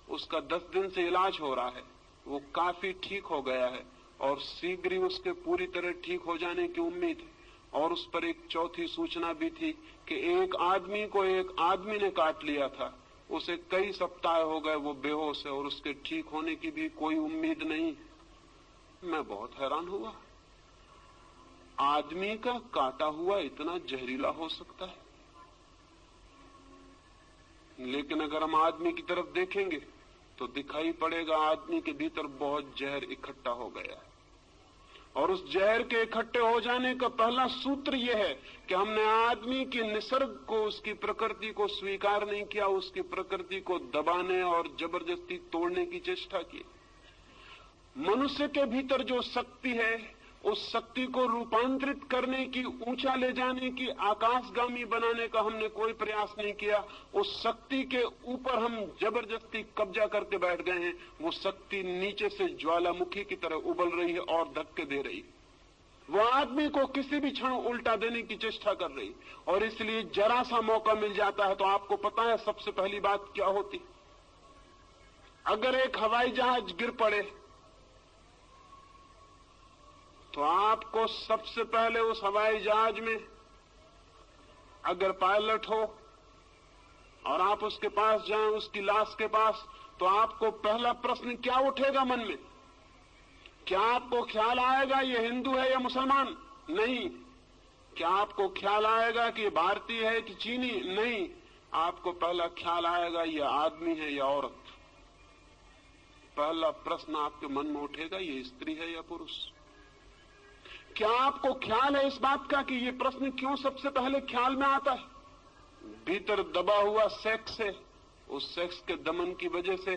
उसका 10 दिन से इलाज हो रहा है, वो काफी ठीक हो गया है और शीघ्र ही उसके पूरी तरह ठीक हो जाने की उम्मीद है। और उस पर एक चौथी सूचना भी थी कि एक आदमी को एक आदमी ने काट लिया था, उसे कई सप्ताह हो गए, वो बेहोश है और उसके ठीक होने की भी कोई उम्मीद नहीं। मैं बहुत हैरान हुआ, आदमी का काटा हुआ इतना जहरीला हो सकता है। लेकिन अगर हम आदमी की तरफ देखेंगे तो दिखाई पड़ेगा आदमी के भीतर बहुत जहर इकट्ठा हो गया है। और उस जहर के इकट्ठे हो जाने का पहला सूत्र यह है कि हमने आदमी की निसर्ग को, उसकी प्रकृति को स्वीकार नहीं किया, उसकी प्रकृति को दबाने और जबरदस्ती तोड़ने की चेष्टा की। मनुष्य के भीतर जो शक्ति है, उस शक्ति को रूपांतरित करने की, ऊंचा ले जाने की, आकाशगामी बनाने का हमने कोई प्रयास नहीं किया। उस शक्ति के ऊपर हम जबरदस्ती कब्जा करके बैठ गए हैं। वो शक्ति नीचे से ज्वालामुखी की तरह उबल रही है और धक्के दे रही है। वो आदमी को किसी भी क्षण उल्टा देने की चेष्टा कर रही, और इसलिए जरा सा मौका मिल जाता है तो आपको पता है सबसे पहली बात क्या होती। अगर एक हवाई जहाज गिर पड़े तो आपको सबसे पहले उस हवाई जहाज में अगर पायलट हो और आप उसके पास जाएं, उसकी लाश के पास, तो आपको पहला प्रश्न क्या उठेगा मन में? क्या आपको ख्याल आएगा ये हिंदू है या मुसलमान? नहीं। क्या आपको ख्याल आएगा कि ये भारतीय है कि चीनी? नहीं। आपको पहला ख्याल आएगा ये आदमी है या औरत। पहला प्रश्न आपके मन में उठेगा ये स्त्री है या पुरुष। क्या आपको ख्याल है इस बात का कि ये प्रश्न क्यों सबसे पहले ख्याल में आता है? भीतर दबा हुआ सेक्स है, उस सेक्स के दमन की वजह से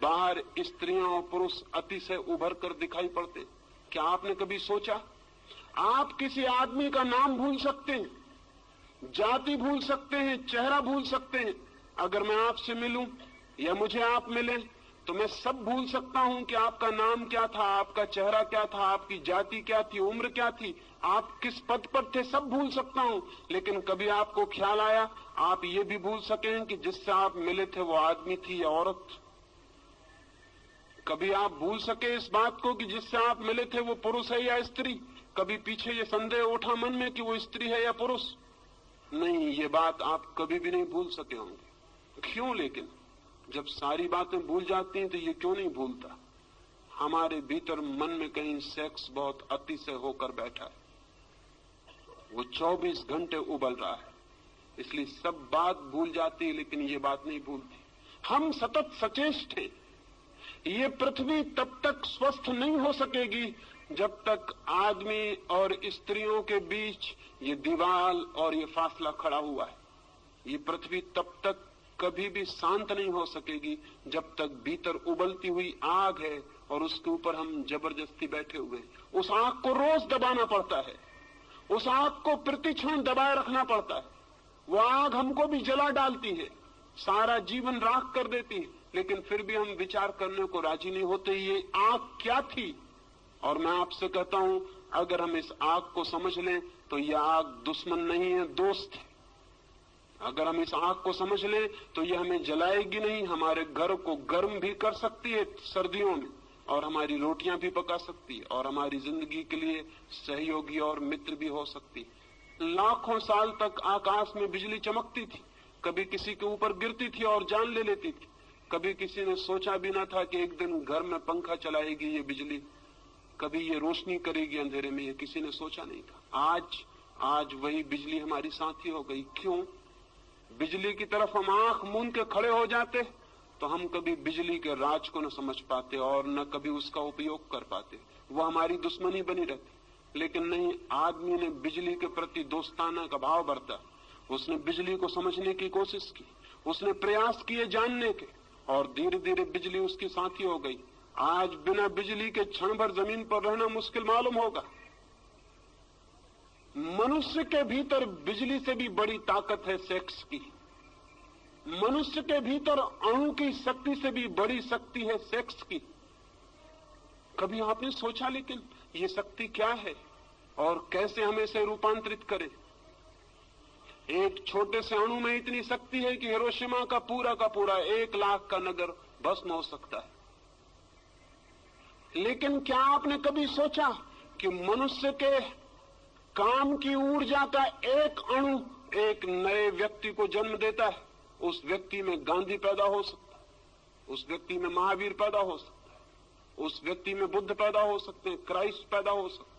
बाहर स्त्रियां और पुरुष अतिशय उभर कर दिखाई पड़ते। क्या आपने कभी सोचा? आप किसी आदमी का नाम भूल सकते हैं, जाति भूल सकते हैं, चेहरा भूल सकते हैं। अगर मैं आपसे मिलूं या मुझे आप मिलें तो मैं सब भूल सकता हूं कि आपका नाम क्या था, आपका चेहरा क्या था, आपकी जाति क्या थी, उम्र क्या थी, आप किस पद पर थे, सब भूल सकता हूं। लेकिन कभी आपको ख्याल आया आप ये भी भूल सकें कि जिससे आप मिले थे वो आदमी थी या औरत? कभी आप भूल सके इस बात को कि जिससे आप मिले थे वो पुरुष है या स्त्री? कभी पीछे ये संदेह उठा मन में कि वो स्त्री है या पुरुष? नहीं, ये बात आप कभी भी नहीं भूल सके होंगे। क्यों? लेकिन जब सारी बातें भूल जाती हैं तो ये क्यों नहीं भूलता? हमारे भीतर मन में कहीं सेक्स बहुत अतिशय होकर बैठा है, वो 24 घंटे उबल रहा है, इसलिए सब बात भूल जाती है लेकिन ये बात नहीं भूलती। हम सतत सचेष्ट हैं। ये पृथ्वी तब तक स्वस्थ नहीं हो सकेगी जब तक आदमी और स्त्रियों के बीच ये दीवार और ये फासला खड़ा हुआ है। ये पृथ्वी तब तक कभी भी शांत नहीं हो सकेगी जब तक भीतर उबलती हुई आग है और उसके ऊपर हम जबरदस्ती बैठे हुए हैं। उस आग को रोज दबाना पड़ता है, उस आग को प्रतिक्षण दबाए रखना पड़ता है। वो आग हमको भी जला डालती है, सारा जीवन राख कर देती है, लेकिन फिर भी हम विचार करने को राजी नहीं होते ये आग क्या थी। और मैं आपसे कहता हूं, अगर हम इस आग को समझ लें तो यह आग दुश्मन नहीं है, दोस्त है। अगर हम इस आग को समझ लें तो यह हमें जलाएगी नहीं, हमारे घर को गर्म भी कर सकती है सर्दियों में, और हमारी रोटियां भी पका सकती है, और हमारी जिंदगी के लिए सहयोगी और मित्र भी हो सकती है। लाखों साल तक आकाश में बिजली चमकती थी, कभी किसी के ऊपर गिरती थी और जान ले लेती थी। कभी किसी ने सोचा भी ना था कि एक दिन घर में पंखा चलाएगी ये बिजली, कभी ये रोशनी करेगी अंधेरे में, ये किसी ने सोचा नहीं था। आज वही बिजली हमारी साथी हो गई। क्यों? बिजली की तरफ हम आंख मूंद के खड़े हो जाते तो हम कभी बिजली के राज को न समझ पाते और न कभी उसका उपयोग कर पाते, वो हमारी दुश्मनी बनी रहती। लेकिन नहीं, आदमी ने बिजली के प्रति दोस्ताना का भाव बरता, उसने बिजली को समझने की कोशिश की, उसने प्रयास किए जानने के, और धीरे धीरे बिजली उसकी साथी हो गई। आज बिना बिजली के क्षण भर जमीन पर रहना मुश्किल मालूम होगा। मनुष्य के भीतर बिजली से भी बड़ी ताकत है सेक्स की। मनुष्य के भीतर अणु की शक्ति से भी बड़ी शक्ति है सेक्स की। कभी आपने सोचा लेकिन ये शक्ति क्या है और कैसे हमें इसे रूपांतरित करें? एक छोटे से अणु में इतनी शक्ति है कि हिरोशिमा का पूरा 1 लाख का नगर भस्म हो सकता है। लेकिन क्या आपने कभी सोचा कि मनुष्य के काम की ऊर्जा का एक अणु एक नए व्यक्ति को जन्म देता है? उस व्यक्ति में गांधी पैदा हो सकता है, उस व्यक्ति में महावीर पैदा हो सकता है, उस व्यक्ति में बुद्ध पैदा हो सकते हैं, क्राइस्ट पैदा हो सकता है,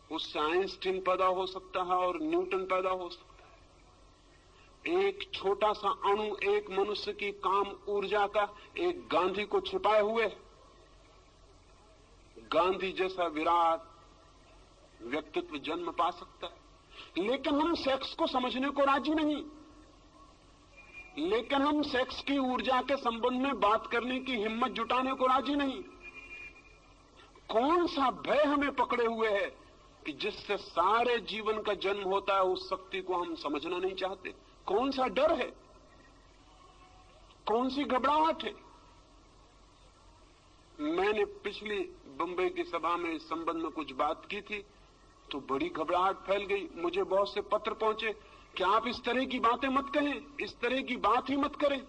उससे आइंस्टीन पैदा हो सकता है और न्यूटन पैदा हो सकता है। एक छोटा सा अणु एक मनुष्य की काम ऊर्जा का एक गांधी को छिपाए हुए, गांधी जैसा विराट व्यक्तित्व जन्म पा सकता है। लेकिन हम सेक्स को समझने को राजी नहीं, लेकिन हम सेक्स की ऊर्जा के संबंध में बात करने की हिम्मत जुटाने को राजी नहीं। कौन सा भय हमें पकड़े हुए है कि जिससे सारे जीवन का जन्म होता है, उस शक्ति को हम समझना नहीं चाहते? कौन सा डर है, कौन सी घबराहट है? मैंने पिछली बंबई की सभा में इस संबंध में कुछ बात की थी तो बड़ी घबराहट फैल गई। मुझे बहुत से पत्र पहुंचे कि आप इस तरह की बातें मत कहें, इस तरह की बात ही मत करें।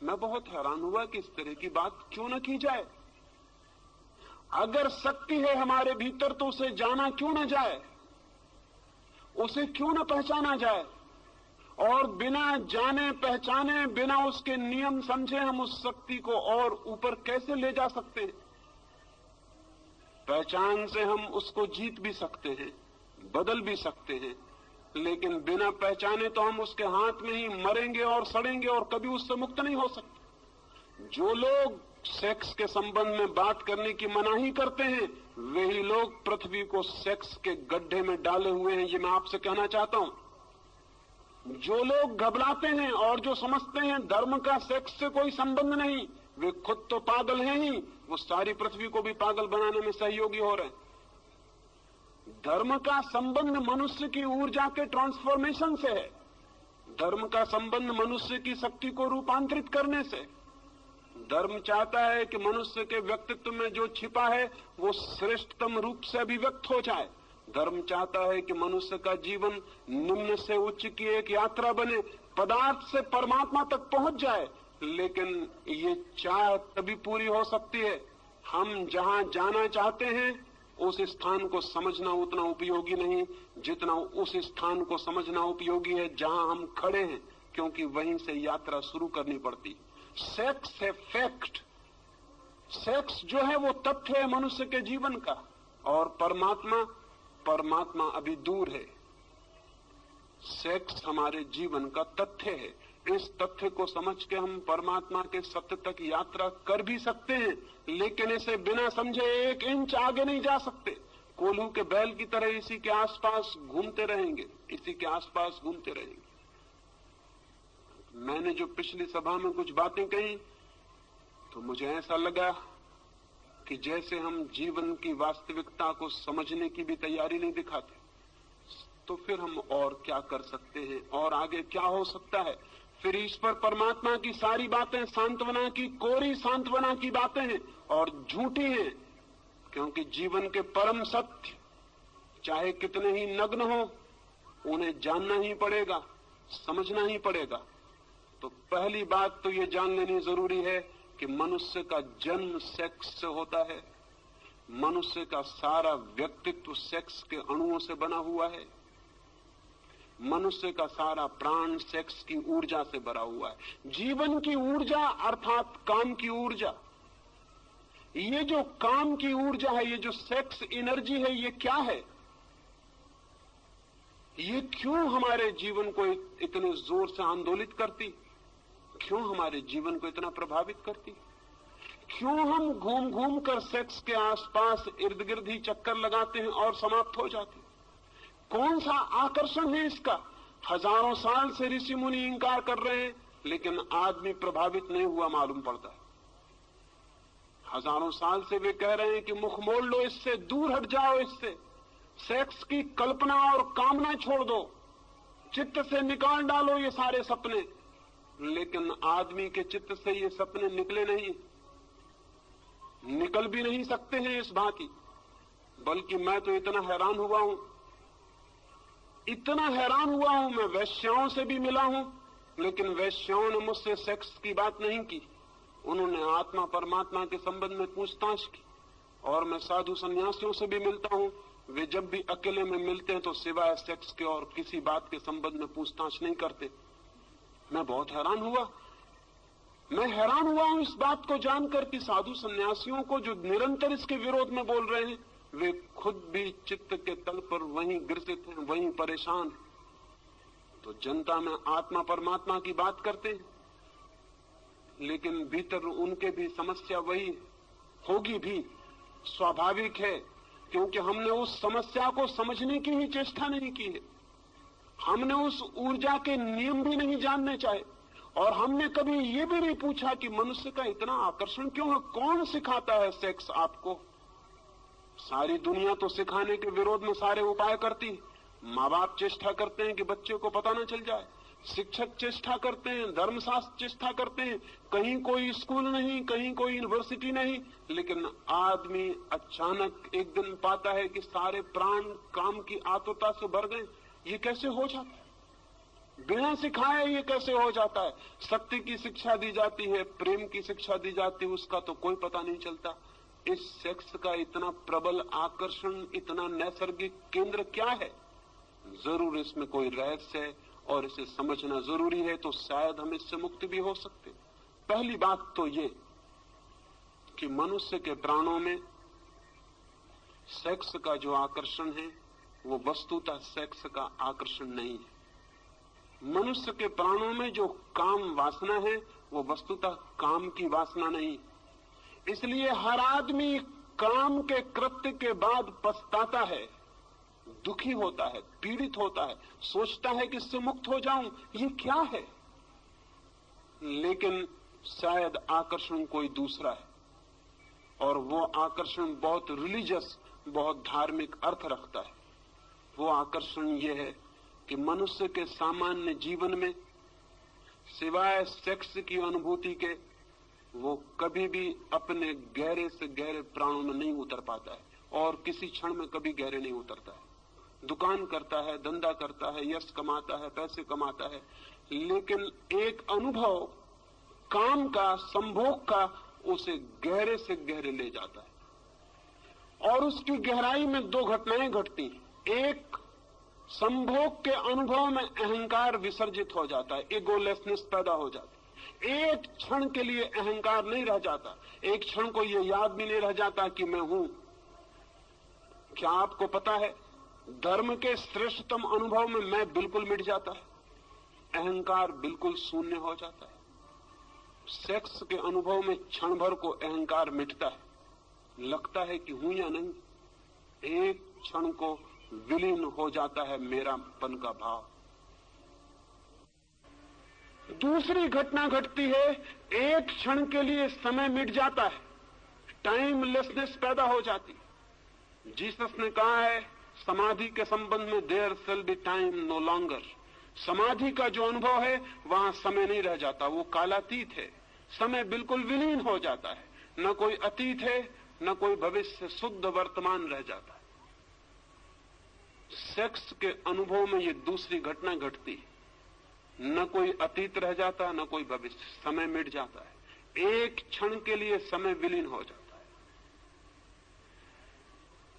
मैं बहुत हैरान हुआ कि इस तरह की बात क्यों न की जाए। अगर शक्ति है हमारे भीतर तो उसे जाना क्यों न जाए, उसे क्यों न पहचाना जाए? और बिना जाने पहचाने, बिना उसके नियम समझे हम उस शक्ति को और ऊपर कैसे ले जा सकते हैं? पहचान से हम उसको जीत भी सकते हैं, बदल भी सकते हैं, लेकिन बिना पहचाने तो हम उसके हाथ में ही मरेंगे और सड़ेंगे और कभी उससे मुक्त नहीं हो सकते। जो लोग सेक्स के संबंध में बात करने की मनाही करते हैं, वही लोग पृथ्वी को सेक्स के गड्ढे में डाले हुए हैं, ये मैं आपसे कहना चाहता हूं। जो लोग घबराते हैं और जो समझते हैं धर्म का सेक्स से कोई संबंध नहीं, वे खुद तो पागल हैं ही, वो सारी पृथ्वी को भी पागल बनाने में सहयोगी हो रहे हैं। धर्म का संबंध मनुष्य की ऊर्जा के ट्रांसफॉर्मेशन से है। धर्म का संबंध मनुष्य की शक्ति को रूपांतरित करने से। धर्म चाहता है कि मनुष्य के व्यक्तित्व में जो छिपा है वो श्रेष्ठतम रूप से अभिव्यक्त हो जाए। धर्म चाहता है कि मनुष्य का जीवन निम्न से उच्च की एक यात्रा बने, पदार्थ से परमात्मा तक पहुंच जाए। लेकिन ये चाह तभी पूरी हो सकती है हम जहां जाना चाहते हैं उस स्थान को समझना उतना उपयोगी नहीं जितना उस स्थान को समझना उपयोगी है जहां हम खड़े हैं, क्योंकि वहीं से यात्रा शुरू करनी पड़ती। सेक्स है फैक्ट, सेक्स जो है वो तथ्य है मनुष्य के जीवन का, और परमात्मा अभी दूर है। सेक्स हमारे जीवन का तथ्य है। इस तथ्य को समझ के हम परमात्मा के सत्य तक यात्रा कर भी सकते हैं, लेकिन इसे बिना समझे 1 इंच आगे नहीं जा सकते। कोल्हू के बैल की तरह इसी के आसपास घूमते रहेंगे, इसी के आसपास घूमते रहेंगे। मैंने जो पिछली सभा में कुछ बातें कही तो मुझे ऐसा लगा कि जैसे हम जीवन की वास्तविकता को समझने की भी तैयारी नहीं दिखाते, तो फिर हम और क्या कर सकते हैं और आगे क्या हो सकता है। फिर ईश्वर परमात्मा की सारी बातें सांत्वना की, कोरी सांत्वना की बातें हैं और झूठी हैं, क्योंकि जीवन के परम सत्य चाहे कितने ही नग्न हो उन्हें जानना ही पड़ेगा, समझना ही पड़ेगा। तो पहली बात तो ये जान लेनी जरूरी है कि मनुष्य का जन्म सेक्स से होता है, मनुष्य का सारा व्यक्तित्व सेक्स के अणुओं से बना हुआ है, मनुष्य का सारा प्राण सेक्स की ऊर्जा से भरा हुआ है। जीवन की ऊर्जा अर्थात काम की ऊर्जा, ये जो काम की ऊर्जा है, ये जो सेक्स एनर्जी है, ये क्या है? ये क्यों हमारे जीवन को इतने जोर से आंदोलित करती, क्यों हमारे जीवन को इतना प्रभावित करती? क्यों हम घूम घूम कर सेक्स के आसपास इर्द गिर्द ही चक्कर लगाते हैं और समाप्त हो जाते हैं? कौन सा आकर्षण है इसका? हजारों साल से ऋषि मुनि इंकार कर रहे हैं, लेकिन आदमी प्रभावित नहीं हुआ मालूम पड़ता है। हजारों साल से वे कह रहे हैं कि मुख मोड़ लो इससे, दूर हट जाओ इससे, सेक्स की कल्पना और कामना छोड़ दो, चित्त से निकाल डालो ये सारे सपने। लेकिन आदमी के चित्त से ये सपने निकले नहीं, निकल भी नहीं सकते हैं इस भांति। बल्कि मैं तो इतना हैरान हुआ हूं, मैं वैश्याओं से भी मिला हूं, लेकिन वैश्याओं ने मुझसे सेक्स की बात नहीं की, उन्होंने आत्मा परमात्मा के संबंध में पूछताछ की। और मैं साधु सन्यासियों से भी मिलता हूं, वे जब भी अकेले में मिलते हैं तो सिवाय सेक्स के और किसी बात के संबंध में पूछताछ नहीं करते। मैं बहुत हैरान हुआ, मैं हैरान हुआ हूं इस बात को जानकर कि साधु सन्यासियों को जो निरंतर इसके विरोध में बोल रहे हैं, वे खुद भी चित्त के तल पर वहीं ग्रसित हैं, वहीं परेशान हैं। तो जनता में आत्मा परमात्मा की बात करते हैं, लेकिन भीतर उनके भी समस्या वही होगी भी, स्वाभाविक है, क्योंकि हमने उस समस्या को समझने की ही चेष्टा नहीं की है। हमने उस ऊर्जा के नियम भी नहीं जानने चाहे, और हमने कभी ये भी नहीं पूछा कि मनुष्य का इतना आकर्षण क्यों है, कौन सिखाता है सेक्स आपको? सारी दुनिया तो सिखाने के विरोध में सारे उपाय करती है। माँ बाप चेष्टा करते हैं कि बच्चे को पता न चल जाए, शिक्षक चेष्टा करते हैं, धर्मशास्त्र चेष्टा करते हैं, कहीं कोई स्कूल नहीं, कहीं कोई यूनिवर्सिटी नहीं, लेकिन आदमी अचानक एक दिन पाता है कि सारे प्राण काम की आतुरता से भर गए। ये कैसे हो जाता है? बिना सिखाए ये कैसे हो जाता है? सत्य की शिक्षा दी जाती है, प्रेम की शिक्षा दी जाती है, उसका तो कोई पता नहीं चलता। इस सेक्स का इतना प्रबल आकर्षण, इतना नैसर्गिक केंद्र क्या है? जरूर इसमें कोई रहस्य है और इसे समझना जरूरी है, तो शायद हम इससे मुक्त भी हो सकते। पहली बात तो ये कि मनुष्य के प्राणों में सेक्स का जो आकर्षण है वो वस्तुतः सेक्स का आकर्षण नहीं है। मनुष्य के प्राणों में जो काम वासना है वो वस्तुतः काम की वासना नहीं। इसलिए हर आदमी काम के कृत्य के बाद पछताता है, दुखी होता है, पीड़ित होता है, सोचता है कि इससे मुक्त हो जाऊं, ये क्या है? लेकिन शायद आकर्षण कोई दूसरा है, और वो आकर्षण बहुत रिलीजियस, बहुत धार्मिक अर्थ रखता है। वो आकर्षण ये है कि मनुष्य के सामान्य जीवन में सिवाय सेक्स की अनुभूति के वो कभी भी अपने गहरे से गहरे प्राणों में नहीं उतर पाता है, और किसी क्षण में कभी गहरे नहीं उतरता है। दुकान करता है, धंधा करता है, यश कमाता है, पैसे कमाता है, लेकिन एक अनुभव काम का, संभोग का उसे गहरे से गहरे ले जाता है। और उसकी गहराई में दो घटनाएं घटती। एक, संभोग के अनुभव में अहंकार विसर्जित हो जाता है, इगोलेसनेस पैदा हो जाती है। एक क्षण के लिए अहंकार नहीं रह जाता, एक क्षण को यह याद भी नहीं रह जाता कि मैं हूं। क्या आपको पता है, धर्म के श्रेष्ठतम अनुभव में मैं बिल्कुल मिट जाता है, अहंकार बिल्कुल शून्य हो जाता है। सेक्स के अनुभव में क्षण भर को अहंकार मिटता है, लगता है कि हूं या नहीं, एक क्षण को विलीन हो जाता है मेरापन का भाव। दूसरी घटना घटती है, एक क्षण के लिए समय मिट जाता है, टाइमलेसनेस पैदा हो जाती। जीसस ने कहा है समाधि के संबंध में, there shall be time no longer. समाधि का जो अनुभव है वहां समय नहीं रह जाता, वो कालातीत है। समय बिल्कुल विलीन हो जाता है, न कोई अतीत है न कोई भविष्य, शुद्ध वर्तमान रह जाता है। सेक्स के अनुभव में ये दूसरी घटना घटती है, न कोई अतीत रह जाता न कोई भविष्य, समय मिट जाता है, एक क्षण के लिए समय विलीन हो जाता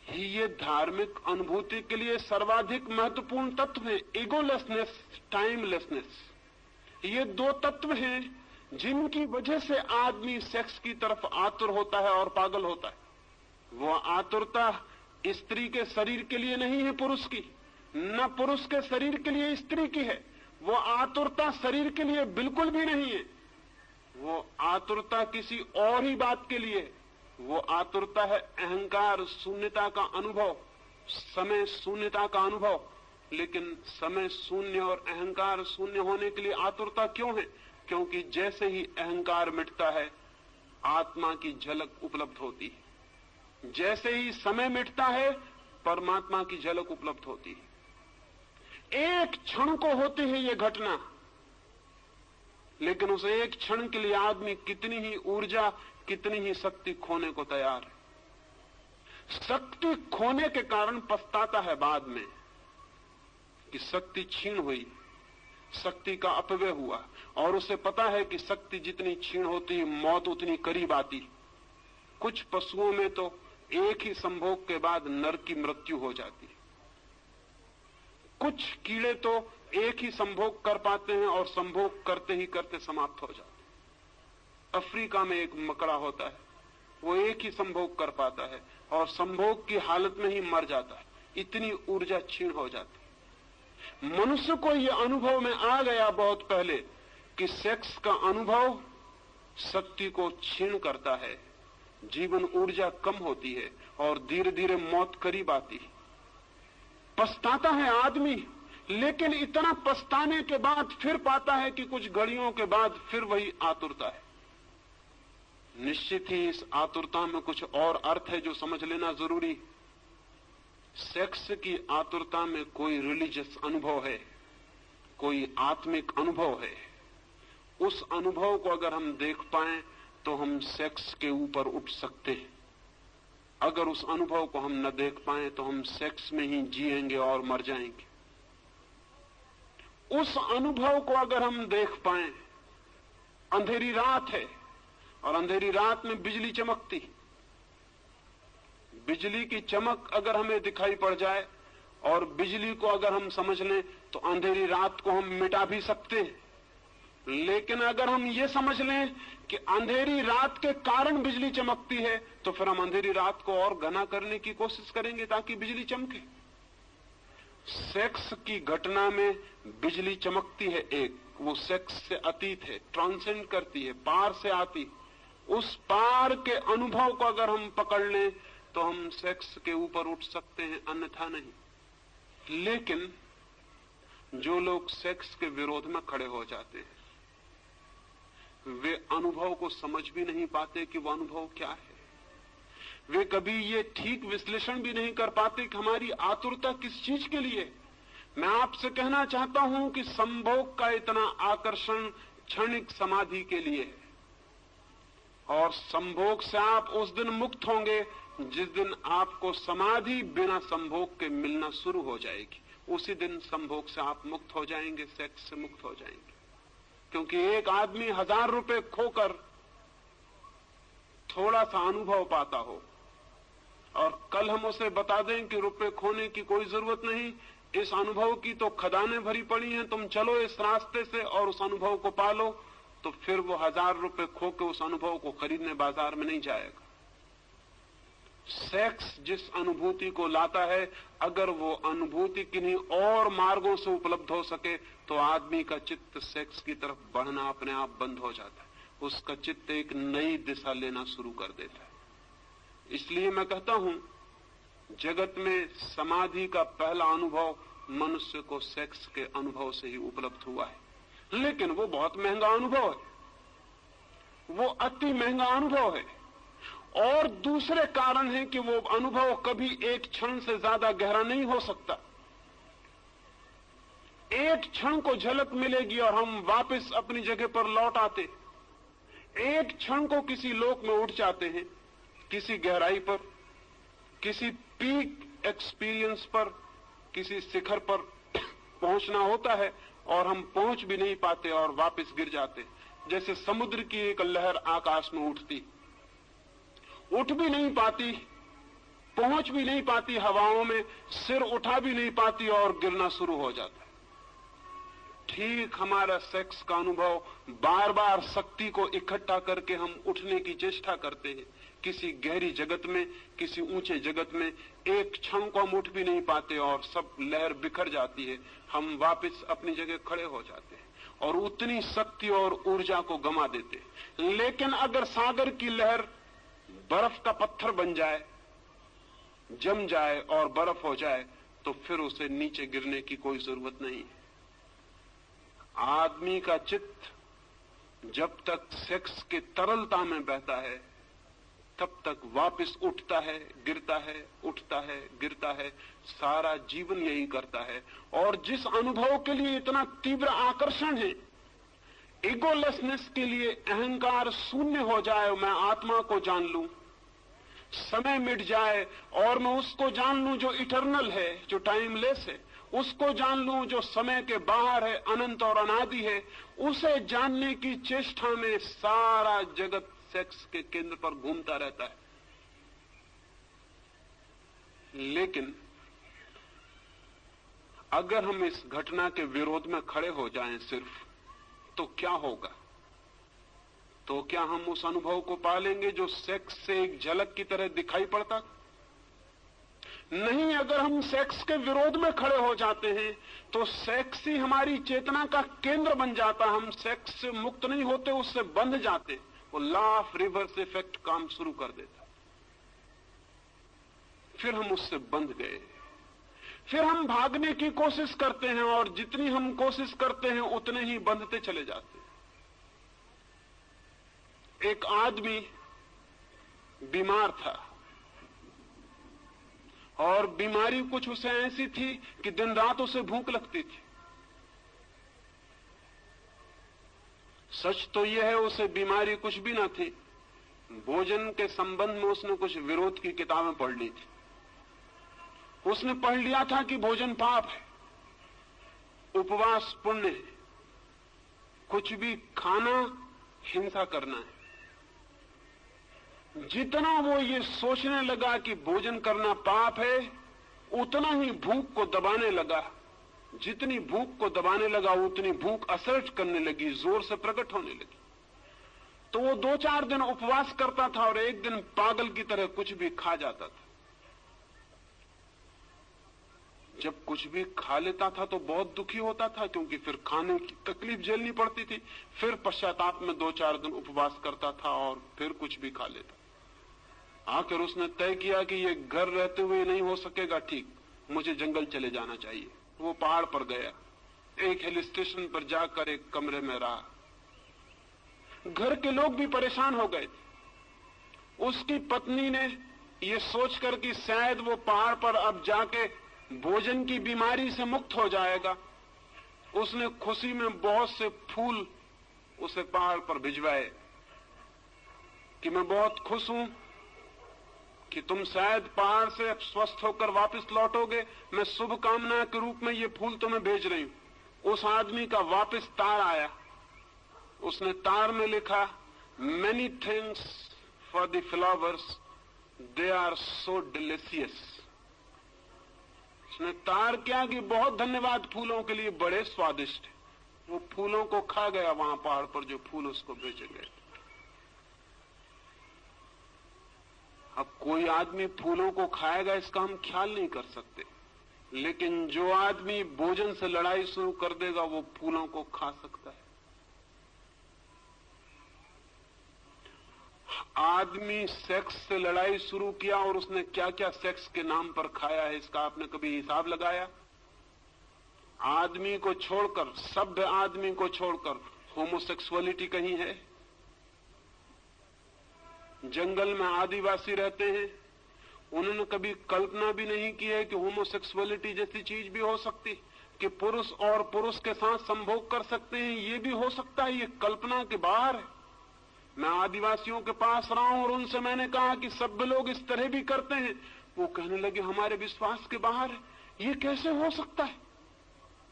है। ये धार्मिक अनुभूति के लिए सर्वाधिक महत्वपूर्ण तत्व है, ईगोलेसनेस, टाइमलेसनेस। ये दो तत्व हैं जिनकी वजह से आदमी सेक्स की तरफ आतुर होता है और पागल होता है। वो आतुरता स्त्री के शरीर के लिए नहीं है पुरुष की, न पुरुष के शरीर के लिए स्त्री की है। वो आतुरता शरीर के लिए बिल्कुल भी नहीं है, वो आतुरता किसी और ही बात के लिए। वो आतुरता है अहंकार शून्यता का अनुभव, समय शून्यता का अनुभव। लेकिन समय शून्य और अहंकार शून्य होने के लिए आतुरता क्यों है? क्योंकि जैसे ही अहंकार मिटता है आत्मा की झलक उपलब्ध होती है, जैसे ही समय मिटता है परमात्मा की झलक उपलब्ध होती है। एक क्षण को होती है ये घटना, लेकिन उस एक क्षण के लिए आदमी कितनी ही ऊर्जा, कितनी ही शक्ति खोने को तैयार है। शक्ति खोने के कारण पछताता है बाद में कि शक्ति छीन हुई, शक्ति का अपव्यय हुआ, और उसे पता है कि शक्ति जितनी छीन होती मौत उतनी करीब आती। कुछ पशुओं में तो एक ही संभोग के बाद नर की मृत्यु हो जाती है, कुछ कीड़े तो एक ही संभोग कर पाते हैं और संभोग करते ही करते समाप्त हो जाते हैं। अफ्रीका में एक मकड़ा होता है, वो एक ही संभोग कर पाता है और संभोग की हालत में ही मर जाता है, इतनी ऊर्जा क्षीण हो जाती है। मनुष्य को यह अनुभव में आ गया बहुत पहले कि सेक्स का अनुभव शक्ति को क्षीण करता है, जीवन ऊर्जा कम होती है और धीरे धीरे मौत करीब आती है। पछताता है आदमी, लेकिन इतना पछताने के बाद फिर पाता है कि कुछ घड़ियों के बाद फिर वही आतुरता है। निश्चित ही इस आतुरता में कुछ और अर्थ है जो समझ लेना जरूरी। सेक्स की आतुरता में कोई रिलीजियस अनुभव है, कोई आत्मिक अनुभव है। उस अनुभव को अगर हम देख पाएं तो हम सेक्स के ऊपर उठ सकते हैं। अगर उस अनुभव को हम न देख पाएं तो हम सेक्स में ही जिएंगे और मर जाएंगे। उस अनुभव को अगर हम देख पाएं, अंधेरी रात है और अंधेरी रात में बिजली चमकती, बिजली की चमक अगर हमें दिखाई पड़ जाए और बिजली को अगर हम समझ लें तो अंधेरी रात को हम मिटा भी सकते हैं। लेकिन अगर हम ये समझ लें कि अंधेरी रात के कारण बिजली चमकती है तो फिर हम अंधेरी रात को और घना करने की कोशिश करेंगे ताकि बिजली चमके। सेक्स की घटना में बिजली चमकती है, एक वो सेक्स से अतीत है, ट्रांसेंड करती है, पार से आती। उस पार के अनुभव को अगर हम पकड़ लें तो हम सेक्स के ऊपर उठ सकते हैं, अन्यथा नहीं। लेकिन जो लोग सेक्स के विरोध में खड़े हो जाते हैं वे अनुभव को समझ भी नहीं पाते कि वो अनुभव क्या है। वे कभी ये ठीक विश्लेषण भी नहीं कर पाते कि हमारी आतुरता किस चीज के लिए। मैं आपसे कहना चाहता हूं कि संभोग का इतना आकर्षण क्षणिक समाधि के लिए है, और संभोग से आप उस दिन मुक्त होंगे जिस दिन आपको समाधि बिना संभोग के मिलना शुरू हो जाएगी। उसी दिन संभोग से आप मुक्त हो जाएंगे, सेक्स से मुक्त हो जाएंगे। क्योंकि एक आदमी 1000 रुपए खोकर थोड़ा सा अनुभव पाता हो और कल हम उसे बता दें कि रुपए खोने की कोई जरूरत नहीं, इस अनुभव की तो खदानें भरी पड़ी हैं, तुम चलो इस रास्ते से और उस अनुभव को पालो, तो फिर वो 1000 रुपए खो के उस अनुभव को खरीदने बाजार में नहीं जाएगा। सेक्स जिस अनुभूति को लाता है, अगर वो अनुभूति किन्हीं और मार्गों से उपलब्ध हो सके तो आदमी का चित्त सेक्स की तरफ बढ़ना अपने आप बंद हो जाता है, उसका चित्त एक नई दिशा लेना शुरू कर देता है। इसलिए मैं कहता हूं जगत में समाधि का पहला अनुभव मनुष्य को सेक्स के अनुभव से ही उपलब्ध हुआ है। लेकिन वो बहुत महंगा अनुभव है, वो अति महंगा अनुभव है। और दूसरे कारण है कि वो अनुभव कभी एक क्षण से ज्यादा गहरा नहीं हो सकता। एक क्षण को झलक मिलेगी और हम वापस अपनी जगह पर लौट आते। एक क्षण को किसी लोक में उठ जाते हैं, किसी गहराई पर, किसी पीक एक्सपीरियंस पर, किसी शिखर पर पहुंचना होता है और हम पहुंच भी नहीं पाते और वापस गिर जाते। जैसे समुद्र की एक लहर आकाश में उठती, उठ भी नहीं पाती, पहुंच भी नहीं पाती हवाओं में, सिर उठा भी नहीं पाती और गिरना शुरू हो जाता है। ठीक हमारा सेक्स का अनुभव, बार बार शक्ति को इकट्ठा करके हम उठने की चेष्टा करते हैं किसी गहरी जगत में, किसी ऊंचे जगत में। एक क्षण को हम उठ भी नहीं पाते और सब लहर बिखर जाती है, हम वापस अपनी जगह खड़े हो जाते हैं और उतनी शक्ति और ऊर्जा को गंवा देते हैं। लेकिन अगर सागर की लहर बर्फ का पत्थर बन जाए, जम जाए और बर्फ हो जाए, तो फिर उसे नीचे गिरने की कोई जरूरत नहीं है। आदमी का चित्त जब तक सेक्स के तरलता में बहता है, तब तक वापस उठता है, गिरता है, उठता है, गिरता है। सारा जीवन यही करता है। और जिस अनुभव के लिए इतना तीव्र आकर्षण है, ईगोलेसनेस के लिए, अहंकार शून्य हो जाए, मैं आत्मा को जान लूं, समय मिट जाए और मैं उसको जान लूं जो इटर्नल है, जो टाइमलेस है, उसको जान लूं जो समय के बाहर है, अनंत और अनादि है, उसे जानने की चेष्टा में सारा जगत सेक्स के केंद्र पर घूमता रहता है। लेकिन अगर हम इस घटना के विरोध में खड़े हो जाएं सिर्फ, तो क्या होगा? तो क्या हम उस अनुभव को पालेंगे जो सेक्स से एक झलक की तरह दिखाई पड़ता? नहीं। अगर हम सेक्स के विरोध में खड़े हो जाते हैं तो सेक्स ही हमारी चेतना का केंद्र बन जाता। हम सेक्स से मुक्त नहीं होते, उससे बंध जाते। वो लॉ ऑफ रिवर्स इफेक्ट काम शुरू कर देता। फिर हम उससे बंध गए, फिर हम भागने की कोशिश करते हैं और जितनी हम कोशिश करते हैं उतने ही बंधते चले जाते हैं। एक आदमी बीमार था और बीमारी कुछ उसे ऐसी थी कि दिन रात उसे भूख लगती थी। सच तो यह है उसे बीमारी कुछ भी ना थी, भोजन के संबंध में उसने कुछ विरोध की किताबें पढ़ ली थी। उसने पढ़ लिया था कि भोजन पाप है, उपवास पुण्य है, कुछ भी खाना हिंसा करना है। जितना वो ये सोचने लगा कि भोजन करना पाप है, उतना ही भूख को दबाने लगा। जितनी भूख को दबाने लगा उतनी भूख असर्ट करने लगी, जोर से प्रकट होने लगी। तो वो 2-4 दिन उपवास करता था और एक दिन पागल की तरह कुछ भी खा जाता था। जब कुछ भी खा लेता था तो बहुत दुखी होता था, क्योंकि फिर खाने की तकलीफ झेलनी पड़ती थी। फिर पश्चाताप में 2-4 दिन उपवास करता था और फिर कुछ भी खा लेता। आखिर उसने तय किया कि ये घर रहते हुए नहीं हो सकेगा, ठीक, मुझे जंगल चले जाना चाहिए। वो पहाड़ पर गया, एक हिल स्टेशन पर जाकर एक कमरे में रहा। घर के लोग भी परेशान हो गए। उसकी पत्नी ने ये सोचकर कि शायद वो पहाड़ पर अब जाके भोजन की बीमारी से मुक्त हो जाएगा, उसने खुशी में बहुत से फूल उसे पहाड़ पर भिजवाए कि मैं बहुत खुश हूं कि तुम शायद पहाड़ से अब स्वस्थ होकर वापस लौटोगे, मैं शुभ कामना के रूप में ये फूल तुम्हें भेज रही हूं। उस आदमी का वापस तार आया। उसने तार में लिखा, many thanks for the flowers, they are so delicious. उसने तार क्या कि बहुत धन्यवाद फूलों के लिए, बड़े स्वादिष्ट। वो फूलों को खा गया वहां पहाड़ पर जो फूल उसको भेजे गए। अब कोई आदमी फूलों को खाएगा इसका हम ख्याल नहीं कर सकते, लेकिन जो आदमी भोजन से लड़ाई शुरू कर देगा वो फूलों को खा सकता है। आदमी सेक्स से लड़ाई शुरू किया और उसने क्या क्या सेक्स के नाम पर खाया है, इसका आपने कभी हिसाब लगाया? आदमी को छोड़कर, सभ्य आदमी को छोड़कर होमोसेक्सुअलिटी कहीं है? जंगल में आदिवासी रहते हैं, उन्होंने कभी कल्पना भी नहीं की है कि होमोसेक्सुअलिटी जैसी चीज भी हो सकती, कि पुरुष और पुरुष के साथ संभोग कर सकते हैं, ये भी हो सकता है। ये कल्पना के बाहर है। मैं आदिवासियों के पास रहा हूं और उनसे मैंने कहा कि सभ्य लोग इस तरह भी करते हैं। वो कहने लगे हमारे विश्वास के बाहर है, ये कैसे हो सकता है?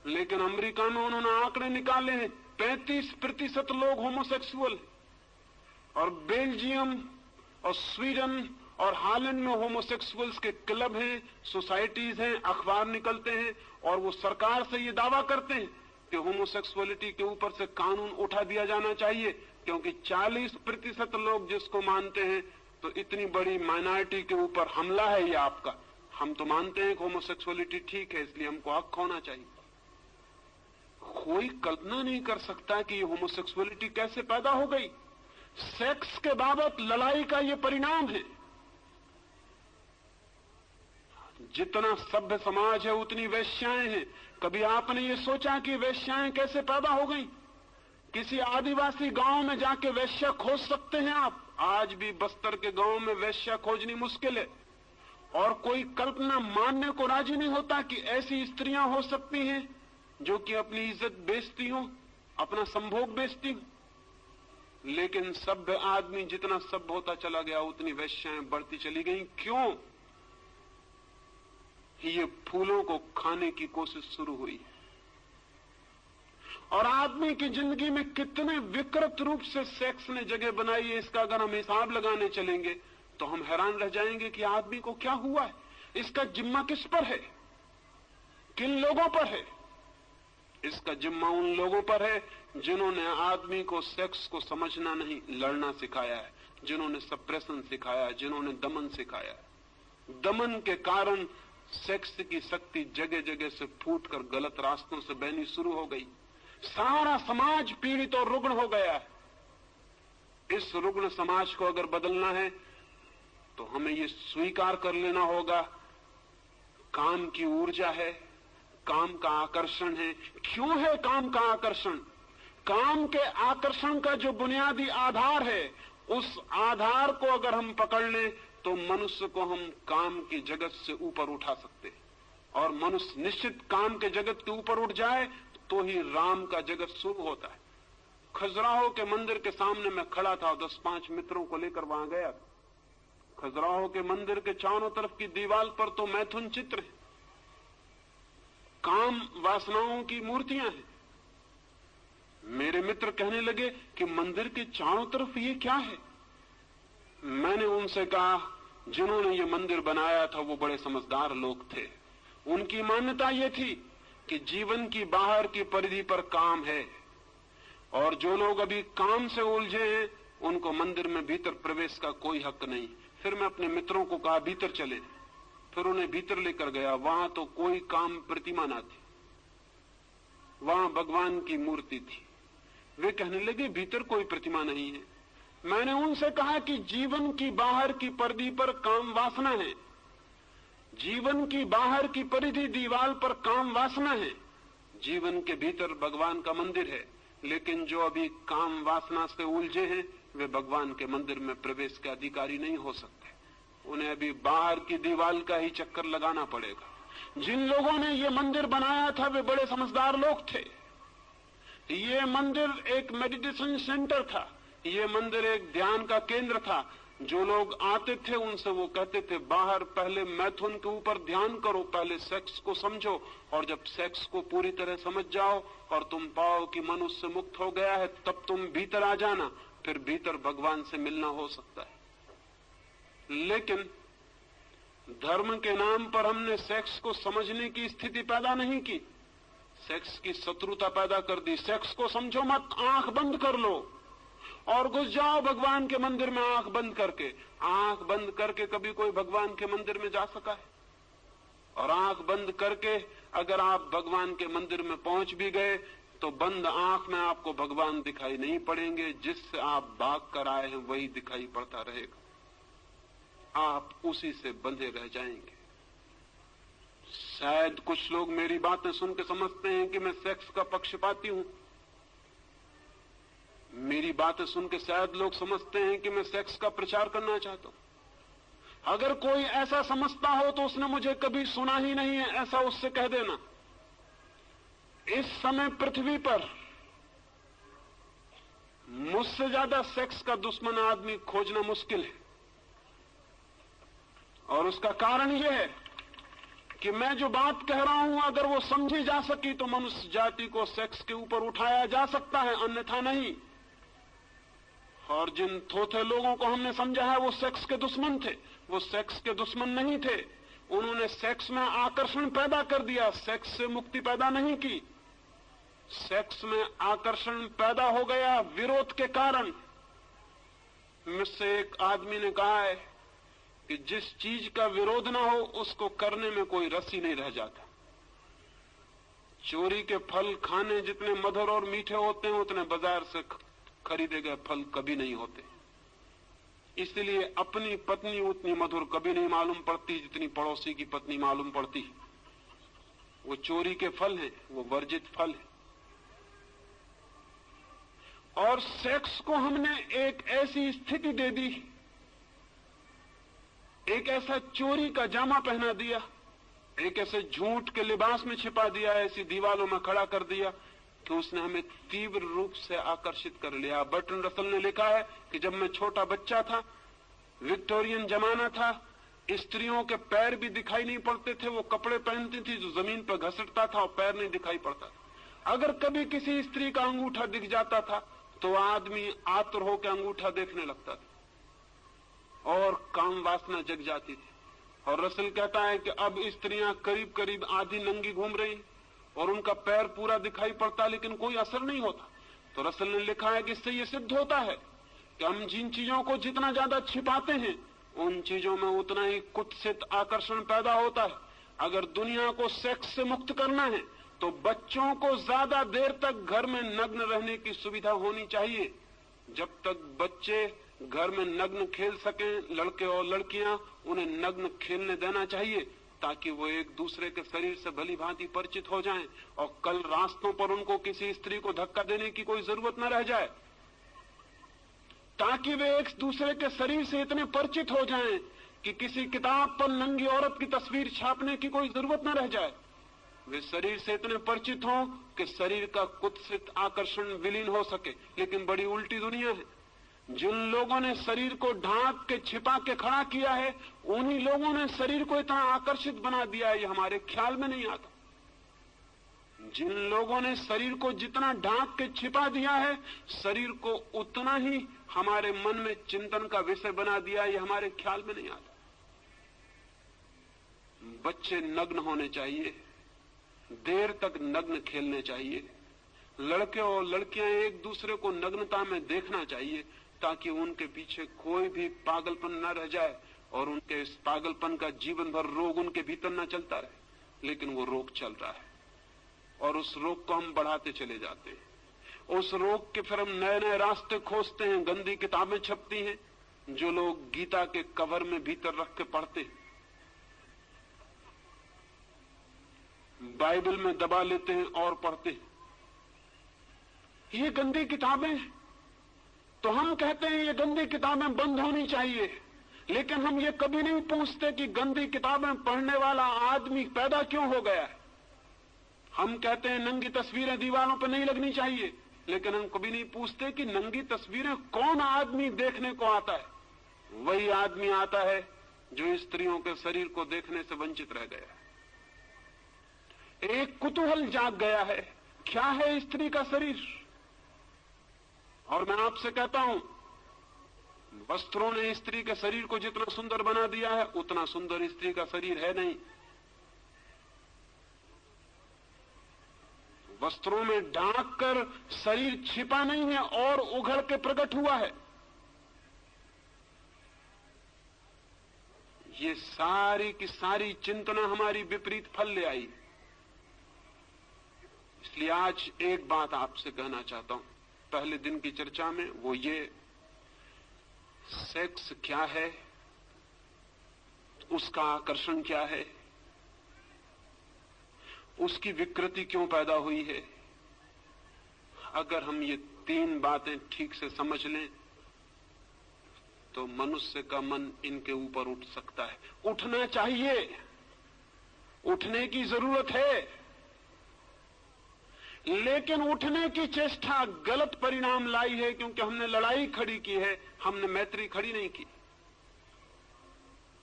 लेकिन अमेरिका में उन्होंने आंकड़े निकाले हैं, 35% लोग होमोसेक्सुअल, और बेल्जियम और स्वीडन और हालैंड में होमोसेक्सुअल्स के क्लब हैं, सोसाइटीज हैं, अखबार निकलते हैं, और वो सरकार से ये दावा करते हैं कि होमोसेक्सुअलिटी के ऊपर से कानून उठा दिया जाना चाहिए, क्योंकि 40% लोग जिसको मानते हैं, तो इतनी बड़ी माइनॉरिटी के ऊपर हमला है ये आपका। हम तो मानते हैं कि होमोसेक्सुअलिटी ठीक है, इसलिए हमको हक होना चाहिए। कोई कल्पना नहीं कर सकता कि ये होमोसेक्सुअलिटी कैसे पैदा हो गई। सेक्स के बाबत लड़ाई का ये परिणाम है। जितना सभ्य समाज है उतनी वेश्याएं हैं। कभी आपने ये सोचा कि वेश्याएं कैसे पैदा हो गई? किसी आदिवासी गांव में जाके वेश्या खोज सकते हैं आप? आज भी बस्तर के गांव में वेश्या खोजनी मुश्किल है, और कोई कल्पना मानने को राजी नहीं होता कि ऐसी स्त्रियां हो सकती हैं जो कि अपनी इज्जत बेचती हो, अपना संभोग बेचती हो। लेकिन सभ्य आदमी जितना सभ्य होता चला गया उतनी वेश्याएं बढ़ती चली गई। क्यों? ये फूलों को खाने की कोशिश शुरू हुई। और आदमी की जिंदगी में कितने विकृत रूप से सेक्स ने जगह बनाई है, इसका अगर हम हिसाब लगाने चलेंगे तो हम हैरान रह जाएंगे कि आदमी को क्या हुआ है। इसका जिम्मा किस पर है? किन लोगों पर है? इसका जिम्मा उन लोगों पर है जिन्होंने आदमी को सेक्स को समझना नहीं, लड़ना सिखाया है, जिन्होंने सप्रेशन सिखाया, जिन्होंने दमन सिखाया। दमन के कारण सेक्स की शक्ति जगह जगह से फूटकर गलत रास्तों से बहनी शुरू हो गई। सारा समाज पीड़ित और रुग्ण हो गया है। इस रुग्ण समाज को अगर बदलना है तो हमें ये स्वीकार कर लेना होगा, काम की ऊर्जा है, काम का आकर्षण है। क्यों है काम का आकर्षण? काम के आकर्षण का जो बुनियादी आधार है, उस आधार को अगर हम पकड़ लें तो मनुष्य को हम काम की जगत से ऊपर उठा सकते हैं। और मनुष्य निश्चित काम के जगत के ऊपर उठ जाए तो ही राम का जगत शुरू होता है। खजुराहो के मंदिर के सामने मैं खड़ा था, 10-5 मित्रों को लेकर वहां गया। खजुराहो के मंदिर के चारों तरफ की दीवार पर तो मैथुन चित्र है, काम वासनाओं की मूर्तियां हैं। मेरे मित्र कहने लगे कि मंदिर के चारों तरफ ये क्या है? मैंने उनसे कहा, जिन्होंने ये मंदिर बनाया था वो बड़े समझदार लोग थे। उनकी मान्यता ये थी कि जीवन की बाहर की परिधि पर काम है, और जो लोग अभी काम से उलझे हैं उनको मंदिर में भीतर प्रवेश का कोई हक नहीं। फिर मैं अपने मित्रों को कहा भीतर चले, फिर उन्हें भीतर लेकर गया। वहां तो कोई काम प्रतिमा ना थी, वहां भगवान की मूर्ति थी। वे कहने लगे भीतर कोई प्रतिमा नहीं है। मैंने उनसे कहा कि जीवन की बाहर की परिधि पर काम वासना है, जीवन की बाहर की परिधि दीवार पर काम वासना है, जीवन के भीतर भगवान का मंदिर है। लेकिन जो अभी काम वासना से उलझे हैं वे भगवान के मंदिर में प्रवेश के अधिकारी नहीं हो सकते। उन्हें अभी बाहर की दीवार का ही चक्कर लगाना पड़ेगा। जिन लोगों ने ये मंदिर बनाया था वे बड़े समझदार लोग थे। ये मंदिर एक मेडिटेशन सेंटर था, ये मंदिर एक ध्यान का केंद्र था। जो लोग आते थे उनसे वो कहते थे बाहर पहले मैथुन के ऊपर ध्यान करो, पहले सेक्स को समझो, और जब सेक्स को पूरी तरह समझ जाओ और तुम पाओ कि मनुष्य मुक्त हो गया है तब तुम भीतर आ जाना, फिर भीतर भगवान से मिलना हो सकता है। लेकिन धर्म के नाम पर हमने सेक्स को समझने की स्थिति पैदा नहीं की, सेक्स की शत्रुता पैदा कर दी। सेक्स को समझो मत, आंख बंद कर लो और घुस जाओ भगवान के मंदिर में आंख बंद करके। आंख बंद करके कभी कोई भगवान के मंदिर में जा सका है? और आंख बंद करके अगर आप भगवान के मंदिर में पहुंच भी गए तो बंद आंख में आपको भगवान दिखाई नहीं पड़ेंगे, जिससे आप भाग कर आए हैं वही दिखाई पड़ता रहेगा, आप उसी से बंधे रह जाएंगे। शायद कुछ लोग मेरी बातें सुन के समझते हैं कि मैं सेक्स का पक्षपाती हूं। मेरी बातें सुन के शायद लोग समझते हैं कि मैं सेक्स का प्रचार करना चाहता हूं। अगर कोई ऐसा समझता हो तो उसने मुझे कभी सुना ही नहीं है, ऐसा उससे कह देना। इस समय पृथ्वी पर मुझसे ज्यादा सेक्स का दुश्मन आदमी खोजना मुश्किल है, और उसका कारण यह है कि मैं जो बात कह रहा हूं अगर वो समझी जा सकी तो मनुष्य जाति को सेक्स के ऊपर उठाया जा सकता है, अन्यथा नहीं। और जिन थोथे लोगों को हमने समझा है वो सेक्स के दुश्मन थे, वो सेक्स के दुश्मन नहीं थे। उन्होंने सेक्स में आकर्षण पैदा कर दिया, सेक्स से मुक्ति पैदा नहीं की। सेक्स में आकर्षण पैदा हो गया विरोध के कारण। मुझसे एक आदमी ने कहा है कि जिस चीज का विरोध ना हो उसको करने में कोई रस ही नहीं रह जाता। चोरी के फल खाने जितने मधुर और मीठे होते हैं उतने बाजार से खरीदे गए फल कभी नहीं होते। इसलिए अपनी पत्नी उतनी मधुर कभी नहीं मालूम पड़ती जितनी पड़ोसी की पत्नी मालूम पड़ती। वो चोरी के फल हैं, वो वर्जित फल है। और सेक्स को हमने एक ऐसी स्थिति दे दी, एक ऐसा चोरी का जामा पहना दिया, एक ऐसे झूठ के लिबास में छिपा दिया, ऐसी दीवालों में खड़ा कर दिया कि उसने हमें तीव्र रूप से आकर्षित कर लिया। बर्ट्रैंड रसल ने लिखा है कि जब मैं छोटा बच्चा था, विक्टोरियन जमाना था, स्त्रियों के पैर भी दिखाई नहीं पड़ते थे। वो कपड़े पहनती थी जो जमीन पर घसटता था और पैर नहीं दिखाई पड़ता था। अगर कभी किसी स्त्री का अंगूठा दिख जाता था तो आदमी आतुर होकर अंगूठा देखने लगता था और काम वासना जग जाती थी। और रसल कहता है कि अब स्त्रियां करीब करीब आधी नंगी घूम रही और उनका पैर पूरा दिखाई पड़ता लेकिन कोई असर नहीं होता। तो रसल ने लिखा है कि इससे ये सिद्ध होता है कि हम जिन चीजों को जितना ज्यादा छिपाते हैं उन चीजों में उतना ही कुत्सित आकर्षण पैदा होता है। अगर दुनिया को सेक्स से मुक्त करना है तो बच्चों को ज्यादा देर तक घर में नग्न रहने की सुविधा होनी चाहिए। जब तक बच्चे घर में नग्न खेल सकें, लड़के और लड़कियां, उन्हें नग्न खेलने देना चाहिए ताकि वो एक दूसरे के शरीर से भली भांति परिचित हो जाएं और कल रास्तों पर उनको किसी स्त्री को धक्का देने की कोई जरूरत न रह जाए, ताकि वे एक दूसरे के शरीर से इतने परिचित हो जाएं कि किसी किताब पर नंगी औरत की तस्वीर छापने की कोई जरूरत न रह जाए। वे शरीर से इतने परिचित हों कि शरीर का कुत्सित आकर्षण विलीन हो सके। लेकिन बड़ी उल्टी दुनिया है। जिन लोगों ने शरीर को ढांक के छिपा के खड़ा किया है उन्हीं लोगों ने शरीर को इतना आकर्षित बना दिया है, ये हमारे ख्याल में नहीं आता। जिन लोगों ने शरीर को जितना ढांक के छिपा दिया है शरीर को उतना ही हमारे मन में चिंतन का विषय बना दिया, ये हमारे ख्याल में नहीं आता। बच्चे नग्न होने चाहिए, देर तक नग्न खेलने चाहिए। लड़के और लड़कियां एक दूसरे को नग्नता में देखना चाहिए ताकि उनके पीछे कोई भी पागलपन न रह जाए और उनके इस पागलपन का जीवन भर रोग उनके भीतर न चलता रहे। लेकिन वो रोग चल रहा है और उस रोग को हम बढ़ाते चले जाते हैं। उस रोग के फिर हम नए नए रास्ते खोजते हैं। गंदी किताबें छपती हैं जो लोग गीता के कवर में भीतर रख के पढ़ते हैं, बाइबल में दबा लेते हैं और पढ़ते हैं। ये गंदी किताबें, तो हम कहते हैं ये गंदी किताबें बंद होनी चाहिए, लेकिन हम ये कभी नहीं पूछते कि गंदी किताबें पढ़ने वाला आदमी पैदा क्यों हो गया है। हम कहते हैं नंगी तस्वीरें दीवारों पर नहीं लगनी चाहिए, लेकिन हम कभी नहीं पूछते कि नंगी तस्वीरें कौन आदमी देखने को आता है। वही आदमी आता है जो स्त्रियों के शरीर को देखने से वंचित रह गया है। एक कुतूहल जाग गया है, क्या है स्त्री का शरीर। और मैं आपसे कहता हूं, वस्त्रों ने स्त्री के शरीर को जितना सुंदर बना दिया है उतना सुंदर स्त्री का शरीर है नहीं। वस्त्रों में ढांक कर शरीर छिपा नहीं है और उघड़ के प्रकट हुआ है। ये सारी की सारी चिंतना हमारी विपरीत फल ले आई। इसलिए आज एक बात आपसे कहना चाहता हूं पहले दिन की चर्चा में, वो ये, सेक्स क्या है, उसका आकर्षण क्या है, उसकी विकृति क्यों पैदा हुई है। अगर हम ये 3 बातें ठीक से समझ लें तो मनुष्य का मन इनके ऊपर उठ सकता है। उठना चाहिए, उठने की जरूरत है, लेकिन उठने की चेष्टा गलत परिणाम लाई है, क्योंकि हमने लड़ाई खड़ी की है, हमने मैत्री खड़ी नहीं की,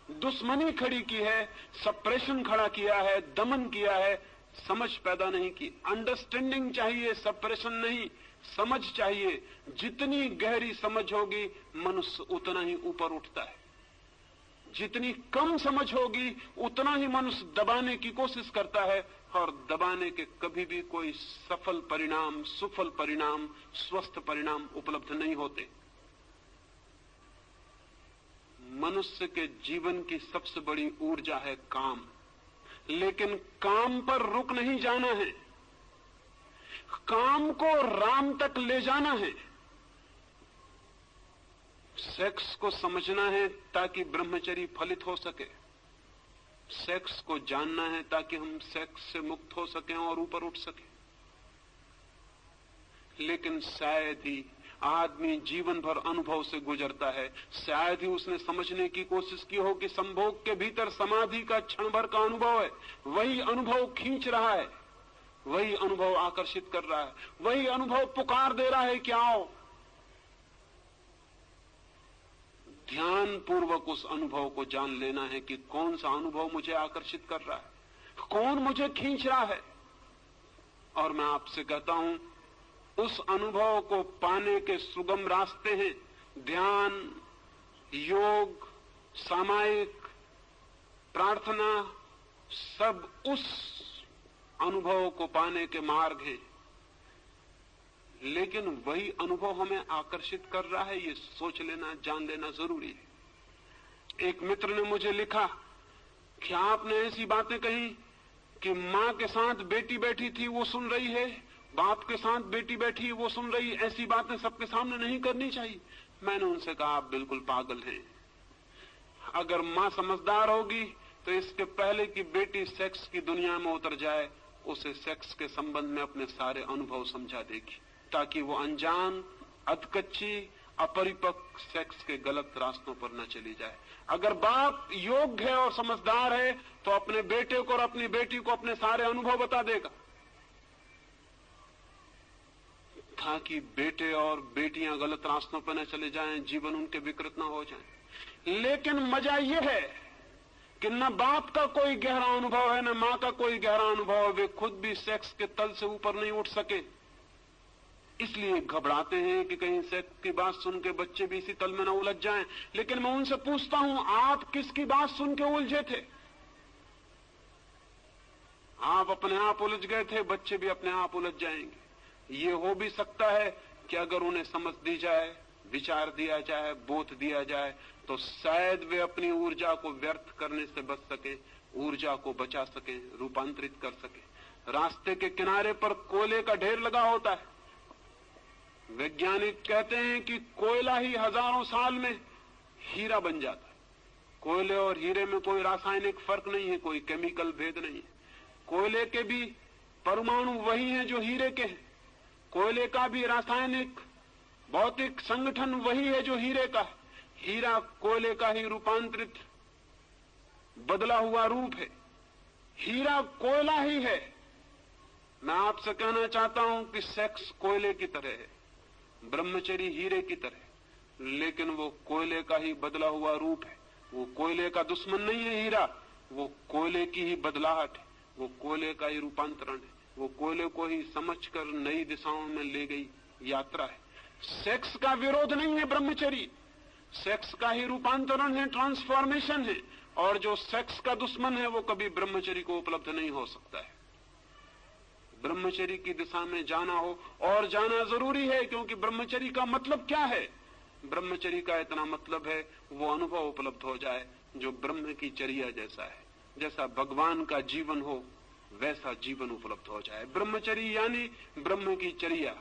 दुश्मनी खड़ी की है, सप्रेशन खड़ा किया है, दमन किया है, समझ पैदा नहीं की। अंडरस्टैंडिंग चाहिए, सप्रेशन नहीं, समझ चाहिए। जितनी गहरी समझ होगी मनुष्य उतना ही ऊपर उठता है, जितनी कम समझ होगी उतना ही मनुष्य दबाने की कोशिश करता है, और दबाने के कभी भी कोई सफल परिणाम, सुफल परिणाम, स्वस्थ परिणाम उपलब्ध नहीं होते। मनुष्य के जीवन की सबसे बड़ी ऊर्जा है काम, लेकिन काम पर रुक नहीं जाना है, काम को राम तक ले जाना है। सेक्स को समझना है ताकि ब्रह्मचर्य फलित हो सके, सेक्स को जानना है ताकि हम सेक्स से मुक्त हो सकें और ऊपर उठ सकें। लेकिन शायद ही आदमी जीवन भर अनुभव से गुजरता है, शायद ही उसने समझने की कोशिश की हो कि संभोग के भीतर समाधि का क्षण भर का अनुभव है, वही अनुभव खींच रहा है, वही अनुभव आकर्षित कर रहा है, वही अनुभव पुकार दे रहा है कि आओ। ध्यान पूर्वक उस अनुभव को जान लेना है कि कौन सा अनुभव मुझे आकर्षित कर रहा है, कौन मुझे खींच रहा है। और मैं आपसे कहता हूं, उस अनुभव को पाने के सुगम रास्ते हैं ध्यान, योग, सामायिक, प्रार्थना, सब उस अनुभव को पाने के मार्ग हैं। लेकिन वही अनुभव हमें आकर्षित कर रहा है, ये सोच लेना, जान लेना जरूरी है। एक मित्र ने मुझे लिखा कि आपने ऐसी बातें कही कि मां के साथ बेटी बैठी थी वो सुन रही है, बाप के साथ बेटी बैठी है वो सुन रही है, ऐसी बातें सबके सामने नहीं करनी चाहिए। मैंने उनसे कहा आप बिल्कुल पागल हैं। अगर मां समझदार होगी तो इसके पहले कि बेटी सेक्स की दुनिया में उतर जाए, उसे सेक्स के संबंध में अपने सारे अनुभव समझा देगी, ताकि वो अनजान, अधकच्ची, अपरिपक्व सेक्स के गलत रास्तों पर न चली जाए। अगर बाप योग्य है और समझदार है तो अपने बेटे को और अपनी बेटी को अपने सारे अनुभव बता देगा, ताकि बेटे और बेटियां गलत रास्तों पर न चले जाएं, जीवन उनके विकृत न हो जाए। लेकिन मजा यह है कि न बाप का कोई गहरा अनुभव है, न मां का कोई गहरा अनुभव है, वे खुद भी सेक्स के तल से ऊपर नहीं उठ सके, इसलिए घबराते हैं कि कहीं सेक्स की बात सुन के बच्चे भी इसी तल में न उलझ जाएं। लेकिन मैं उनसे पूछता हूं, आप किसकी बात सुन के उलझे थे? आप अपने आप उलझ गए थे, बच्चे भी अपने आप उलझ जाएंगे। ये हो भी सकता है कि अगर उन्हें समझ दी जाए, विचार दिया जाए, बोध दिया जाए, तो शायद वे अपनी ऊर्जा को व्यर्थ करने से बच सके, ऊर्जा को बचा सके, रूपांतरित कर सके। रास्ते के किनारे पर कोयले का ढेर लगा होता है। वैज्ञानिक कहते हैं कि कोयला ही हजारों साल में हीरा बन जाता है। कोयले और हीरे में कोई रासायनिक फर्क नहीं है, कोई केमिकल भेद नहीं है। कोयले के भी परमाणु वही हैं जो हीरे के हैं, कोयले का भी रासायनिक भौतिक संगठन वही है जो हीरे का है। हीरा कोयले का ही रूपांतरित बदला हुआ रूप है, हीरा कोयला ही है। मैं आपसे कहना चाहता हूं कि सेक्स कोयले की तरह है, ब्रह्मचर्य हीरे की तरह, लेकिन वो कोयले का ही बदला हुआ रूप है। वो कोयले का दुश्मन नहीं है हीरा, वो कोयले की ही बदलाहट है, वो कोयले का ही रूपांतरण है, वो कोयले को ही समझकर नई दिशाओं में ले गई यात्रा है। सेक्स का विरोध नहीं है ब्रह्मचर्य, सेक्स का ही रूपांतरण है, ट्रांसफॉर्मेशन है। और जो सेक्स का दुश्मन है वो कभी ब्रह्मचर्य को उपलब्ध नहीं हो सकता है। ब्रह्मचर्य की दिशा में जाना हो, और जाना जरूरी है, क्योंकि ब्रह्मचर्य का मतलब क्या है? ब्रह्मचर्य का इतना मतलब है वो अनुभव उपलब्ध हो जाए जो ब्रह्म की चर्या जैसा है, जैसा भगवान का जीवन हो वैसा जीवन उपलब्ध हो जाए। ब्रह्मचर्य यानी ब्रह्म की चर्या,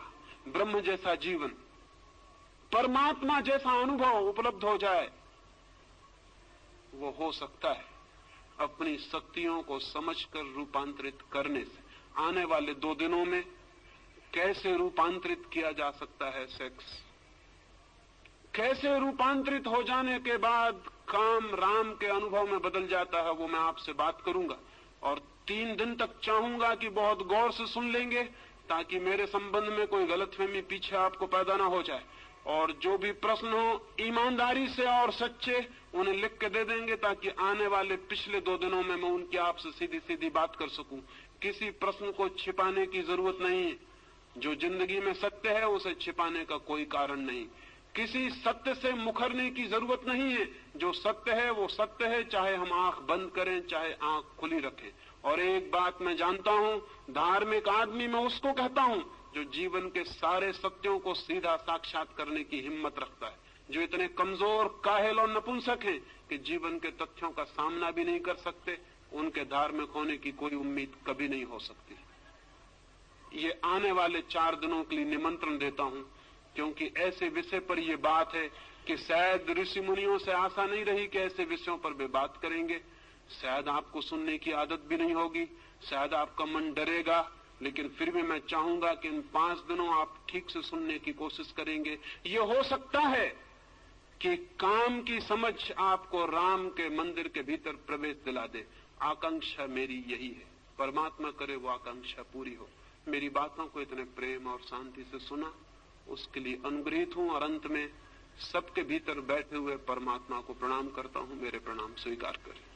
ब्रह्म जैसा जीवन, परमात्मा जैसा अनुभव उपलब्ध हो जाए, वो हो सकता है अपनी शक्तियों को समझकर रूपांतरित करने से। आने वाले 2 दिनों में कैसे रूपांतरित किया जा सकता है सेक्स, कैसे रूपांतरित हो जाने के बाद काम राम के अनुभव में बदल जाता है, वो मैं आपसे बात करूंगा। और 3 दिन तक चाहूंगा कि बहुत गौर से सुन लेंगे, ताकि मेरे संबंध में कोई गलतफहमी पीछे आपको पैदा ना हो जाए। और जो भी प्रश्न हो ईमानदारी से और सच्चे उन्हें लिख के दे देंगे, ताकि आने वाले पिछले 2 दिनों में मैं उनकी आपसे सीधी सीधी बात कर सकूं। किसी प्रश्न को छिपाने की जरूरत नहीं है। जो जिंदगी में सत्य है उसे छिपाने का कोई कारण नहीं। किसी सत्य से मुखरने की जरूरत नहीं है। जो सत्य है वो सत्य है, चाहे हम आंख बंद करें चाहे आंख खुली रखें। और एक बात मैं जानता हूं, धार्मिक आदमी मैं उसको कहता हूं जो जीवन के सारे सत्यों को सीधा साक्षात करने की हिम्मत रखता है। जो इतने कमजोर, काहिल और नपुंसक हैं कि जीवन के तथ्यों का सामना भी नहीं कर सकते, उनके धार्मिक होने की कोई उम्मीद कभी नहीं हो सकती। ये आने वाले 4 दिनों के लिए निमंत्रण देता हूं, क्योंकि ऐसे विषय पर यह बात है कि शायद ऋषि मुनियों से आशा नहीं रही कि ऐसे विषयों पर वे बात करेंगे। शायद आपको सुनने की आदत भी नहीं होगी, शायद आपका मन डरेगा, लेकिन फिर भी मैं चाहूंगा कि इन 5 दिनों आप ठीक से सुनने की कोशिश करेंगे। ये हो सकता है कि काम की समझ आपको राम के मंदिर के भीतर प्रवेश दिला दे। आकांक्षा मेरी यही है, परमात्मा करे वो आकांक्षा पूरी हो। मेरी बातों को इतने प्रेम और शांति से सुना, उसके लिए अनुग्रहित हूं। और अंत में सबके भीतर बैठे हुए परमात्मा को प्रणाम करता हूं। मेरे प्रणाम स्वीकार करें।